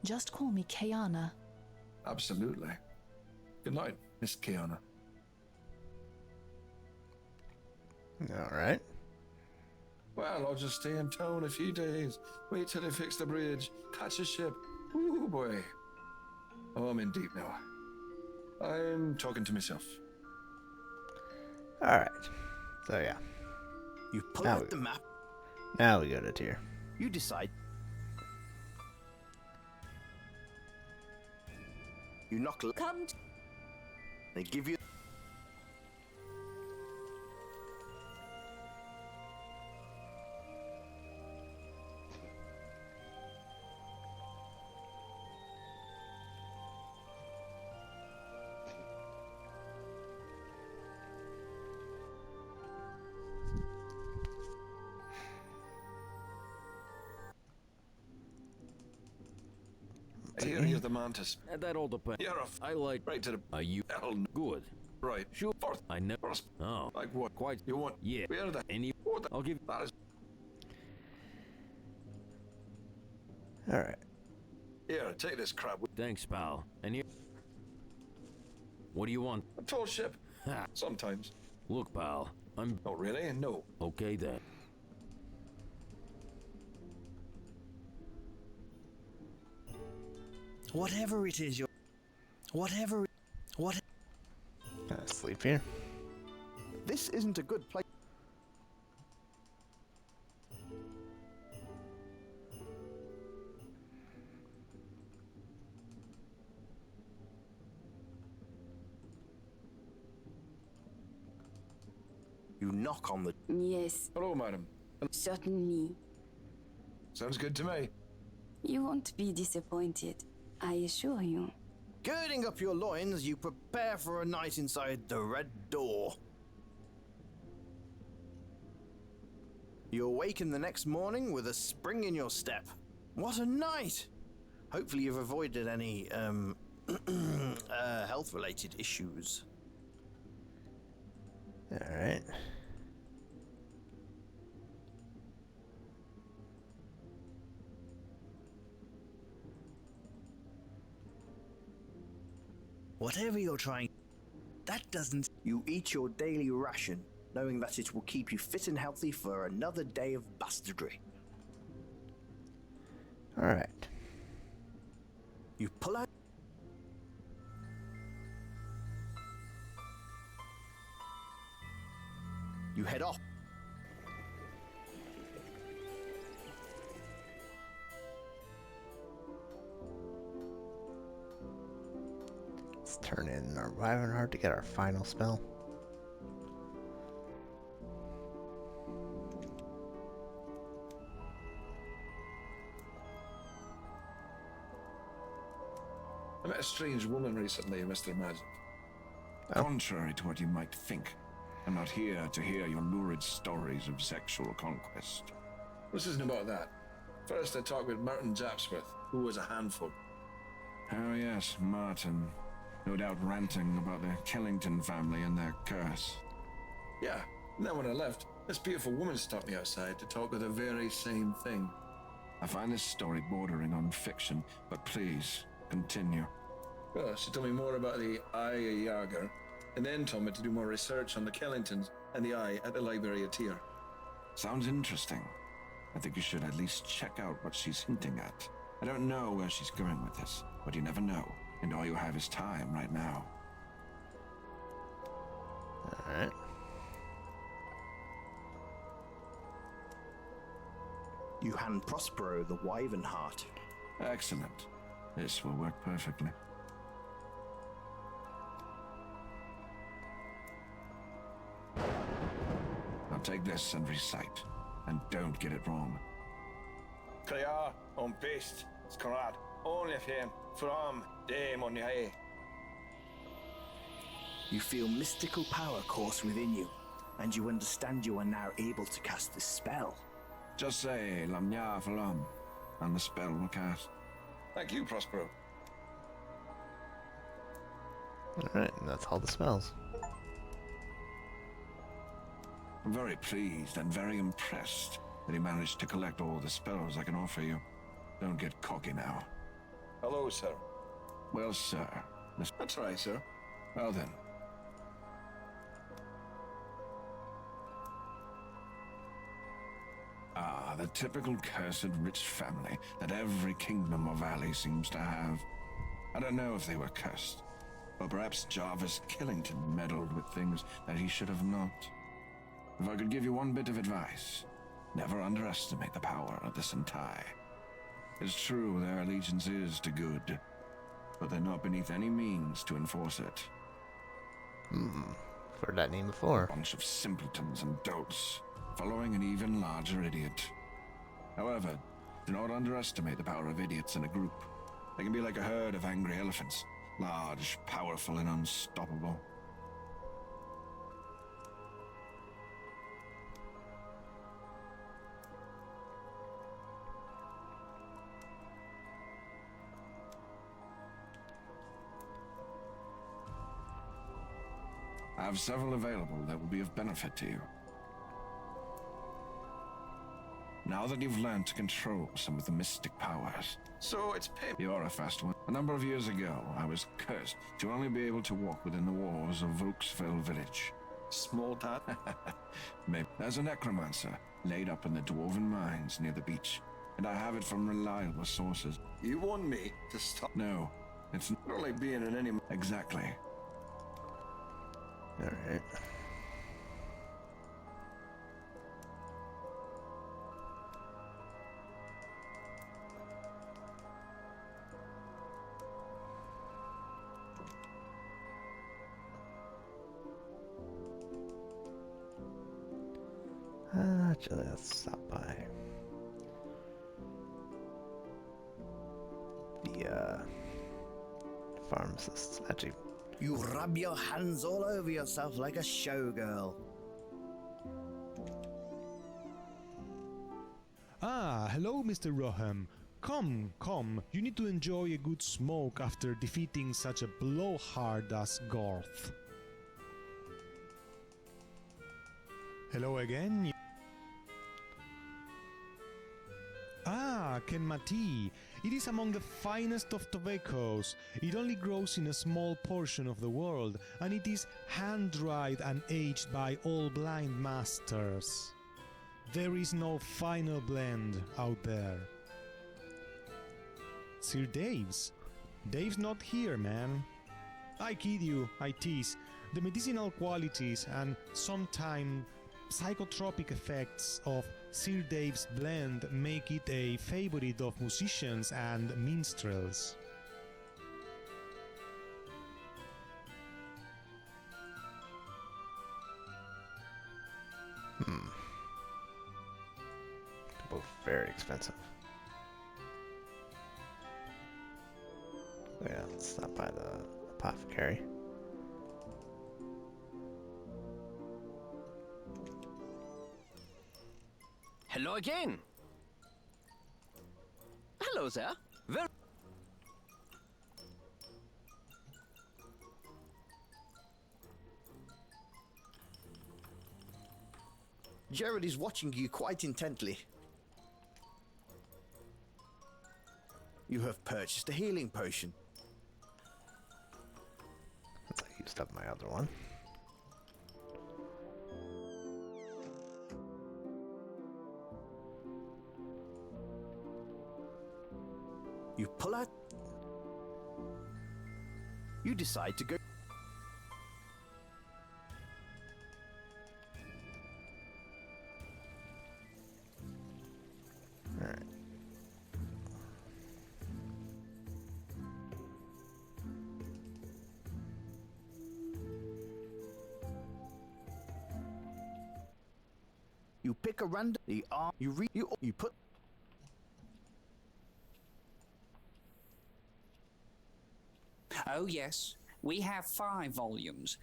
Just call me Kiana. Absolutely. Good night, Miss Kiana. Alright. Well, I'll just stay in town a few days. Wait till they fix the bridge. Catch a ship. Ooh, boy. Oh, I'm in deep now. I'm talking to myself. Alright. So, yeah. You pull Now out the map. Now we go to Tyr. You decide. You knock. Come. They give you. Here, you're the mantis. That all depends. You're I like. right to the. Are you hell? good? Right. Sure. First. I never. First. Oh. Like what? Quite. You want? Yeah. Where the? Any. What the? I'll give. That is. Alright. Here, take this crab. Thanks, pal. And you. What do you want? A tall ship. Ha. Sometimes. Look, pal. I'm. Oh, really? No. Okay then. Whatever it is, whatever. What? Sleep here. This isn't a good place. You knock on the. Yes, Hello, madam. certainly. Sounds good to me. You won't be disappointed, I assure you. Girding up your loins, you prepare for a night inside the Red Door. You awaken the next morning with a spring in your step. What a night! Hopefully you've avoided any, health-related issues. Alright. Whatever you're trying, that doesn't. You eat your daily ration, knowing that it will keep you fit and healthy for another day of bastardry. Alright. You pull out. You head off. Let's turn in our Reviving Heart to get our final spell. I met a strange woman recently, Mr. Magic. Contrary to what you might think, I'm not here to hear your lurid stories of sexual conquest. This isn't about that. First, I talked with Martin Japsworth, who was a handful. Oh yes, Martin. No doubt ranting about the Killington family and their curse. Yeah, and then when I left, this beautiful woman stopped me outside to talk of the very same thing. I find this story bordering on fiction, but please, continue. Well, she told me more about the Eye of Yager, and then told me to do more research on the Kellingtons and the Eye at the Library of Tyr. Sounds interesting. I think you should at least check out what she's hinting at. I don't know where she's going with this, but you never know, and all you have is time right now. Alright. You hand Prospero the Wyvern Heart. Excellent. This will work perfectly. Now take this and recite, and don't get it wrong. Kriar on best, Skarad, only of him, from them on your hay. You feel mystical power course within you, and you understand you are now able to cast this spell. Just say Lamnya Falam, and the spell will cast. Thank you, Prospero. Alright, that's all the spells. I'm very pleased and very impressed that he managed to collect all the spells I can offer you. Don't get cocky now. Hello, sir. Well, sir. That's right, sir. Well then. Ah, the typical cursed rich family that every kingdom or valley seems to have. I don't know if they were cursed, but perhaps Jarvis Killington meddled with things that he should have not. If I could give you one bit of advice, never underestimate the power of the Sentai. It's true their allegiance is to good, but they're not beneath any means to enforce it. Heard that name before. A bunch of simpletons and dolts, following an even larger idiot. However, do not underestimate the power of idiots in a group. They can be like a herd of angry elephants, large, powerful, and unstoppable. I have several available that will be of benefit to you. Now that you've learned to control some of the mystic powers. So it's pay. You're a fast one. A number of years ago, I was cursed to only be able to walk within the walls of Vokesville village. Small tot? Maybe. There's a necromancer laid up in the dwarven mines near the beach, and I have it from reliable sources. You want me to stop? No, it's not like being in any... Exactly. Alright. Actually, let's stop by the pharmacist. Actually, you rub your hands all over yourself like a showgirl. Ah, hello, Mr. Roham. Come. You need to enjoy a good smoke after defeating such a blowhard as Garth. Hello again. Ah, Kenmati. It is among the finest of tobaccos. It only grows in a small portion of the world, and it is hand-dried and aged by all blind masters. There is no final blend out there. Sir Dave's? Dave's not here, man. I kid you, I tease. The medicinal qualities and sometimes psychotropic effects of Sir Dave's blend make it a favorite of musicians and minstrels. both very expensive. Yeah, let's stop by the apothecary. Hello again. Hello there. Very Jared is watching you quite intently. You have purchased a healing potion. I used up my other one. You pull out. You decide to go. Alright. You pick a random. You put. Oh, yes. We have 5 volumes.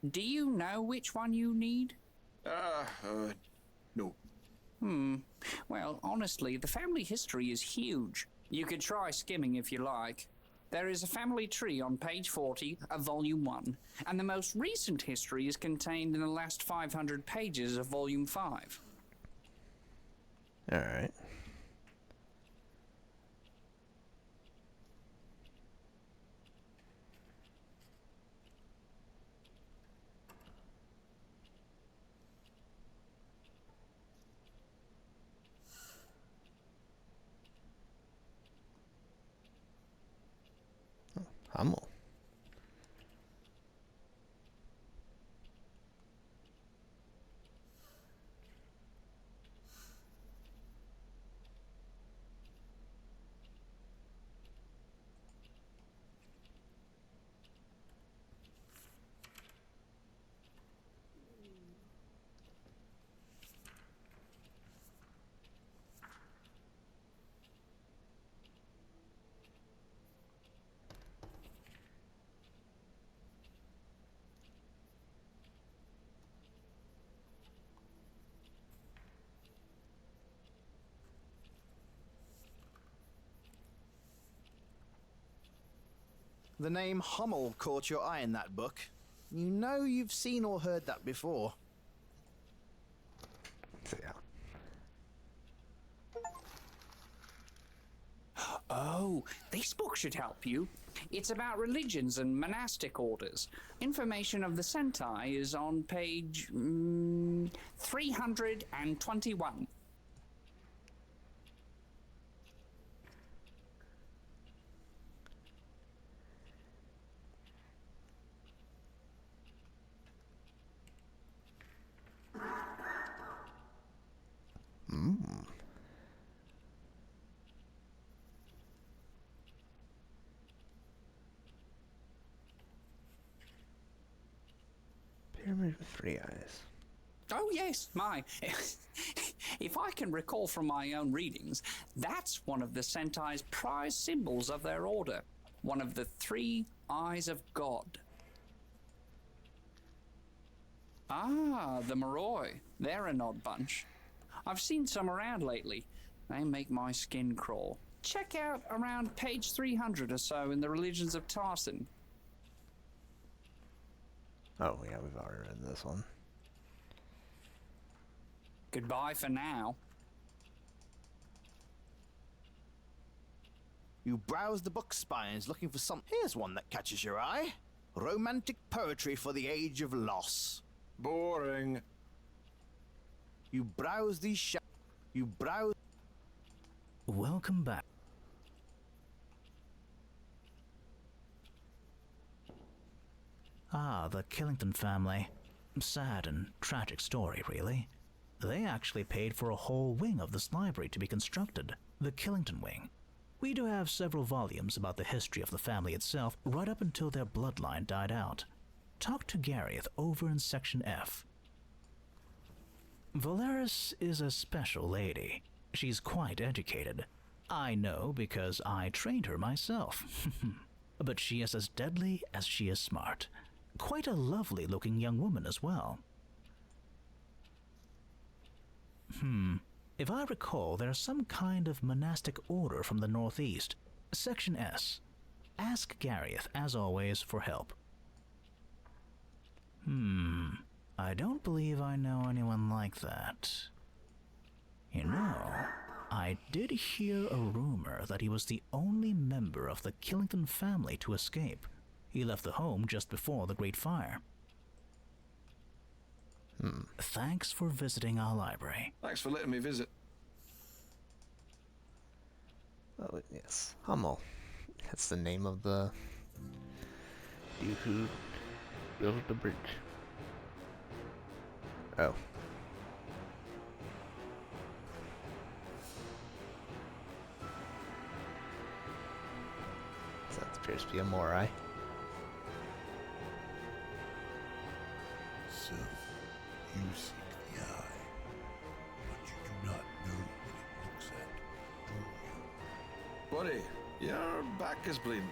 Do you know which one you need? No. Well, honestly, the family history is huge. You could try skimming if you like. There is a family tree on page 40 of volume 1, and the most recent history is contained in the last 500 pages of volume 5. Alright. Hummel. The name Hummel caught your eye in that book. You know you've seen or heard that before. So yeah. Oh, this book should help you. It's about religions and monastic orders. Information of the Sentai is on page 321. Pyramid with 3 eyes. Oh, yes, my. If I can recall from my own readings, that's one of the Sentai's prized symbols of their order. One of the 3 eyes of God. Ah, the Moroi. They're an odd bunch. I've seen some around lately. They make my skin crawl. Check out around page 300 or so in the Religions of Tarsan. Oh, yeah, we've already read this one. Goodbye for now. You browse the book spines looking for some. Here's one that catches your eye. Romantic poetry for the age of loss. Boring. You browse these You browse. Welcome back. Ah, the Killington family. Sad and tragic story, really. They actually paid for a whole wing of this library to be constructed, the Killington wing. We do have several volumes about the history of the family itself, right up until their bloodline died out. Talk to Gareth over in Section F. Valeris is a special lady. She's quite educated. I know because I trained her myself. But she is as deadly as she is smart. Quite a lovely-looking young woman as well. If I recall, there's some kind of monastic order from the northeast. Section S. Ask Gareth, as always, for help. I don't believe I know anyone like that. You know, I did hear a rumor that he was the only member of the Killington family to escape. He left the home just before the Great Fire. Thanks for visiting our library. Thanks for letting me visit. Oh, yes. Hummel. That's the name of the dude who built the bridge. Oh. So that appears to be a Morai. So, you seek the eye, but you do not know what it looks at, do you? Buddy, your back is bleeding.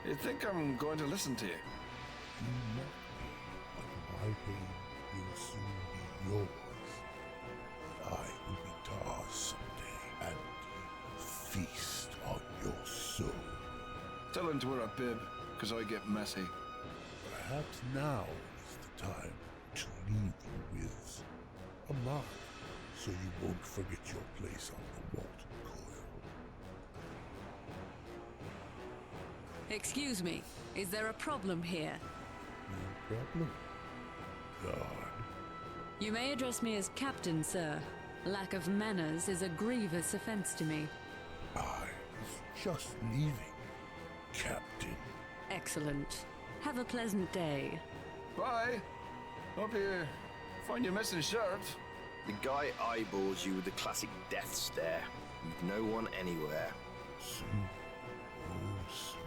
You think I'm going to listen to you? You mock me, but my pain will soon be yours. I will be Tar someday and feast on your soul. Tell him to wear a bib, because I get messy. Perhaps now is the time to leave you with a mark, so you won't forget your place on the molten coil. Excuse me, is there a problem here? No problem. Guard. You may address me as Captain, sir. Lack of manners is a grievous offense to me. I was just leaving, Captain. Excellent. Have a pleasant day. Bye. Hope you find your missing shirt. The guy eyeballs you with the classic death stare, with no one anywhere. Soon, oh soon,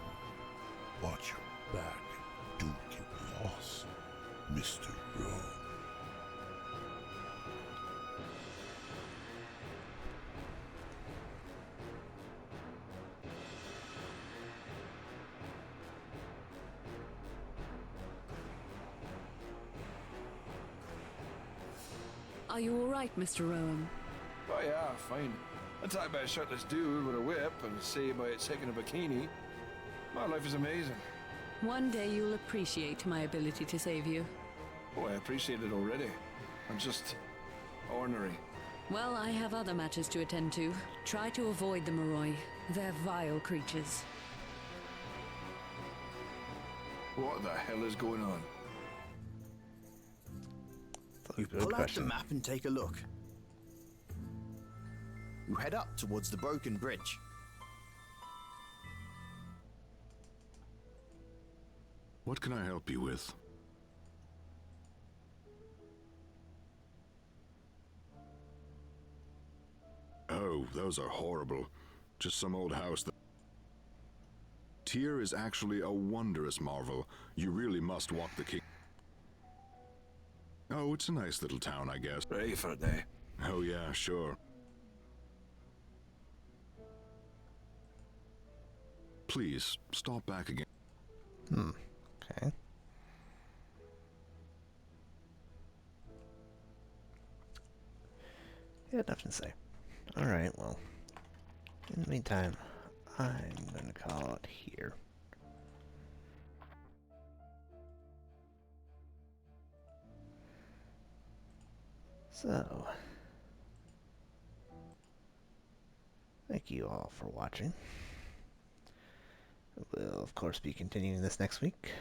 watch your back. Don't get lost, Mr. Rome. Are you all right, Mr. Rowan? Oh yeah, fine. Attacked by a shirtless dude with a whip and saved by it taking a bikini. My life is amazing. One day you'll appreciate my ability to save you. Oh, I appreciate it already. I'm just ornery. Well, I have other matters to attend to. Try to avoid the Moroi. They're vile creatures. What the hell is going on? You pull out the map and take a look. You head up towards the broken bridge. What can I help you with? Oh, those are horrible. Just some old house that... Tyr is actually a wondrous marvel. You really must walk the king. Oh, it's a nice little town, I guess. Ready for a day? Oh yeah, sure. Please, stop back again. Okay. Yeah, nothing to say. Alright, well. In the meantime, I'm gonna call it here. So, thank you all for watching. We'll, of course, be continuing this next week,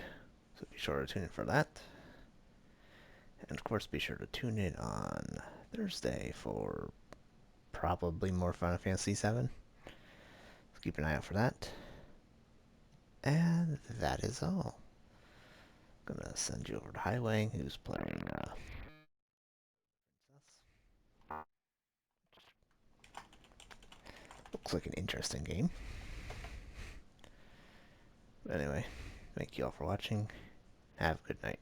so be sure to tune in for that. And, of course, be sure to tune in on Thursday for probably more Final Fantasy VII. So keep an eye out for that. And that is all. I'm gonna send you over to Highway, who's playing, looks like an interesting game. But anyway, thank you all for watching. Have a good night.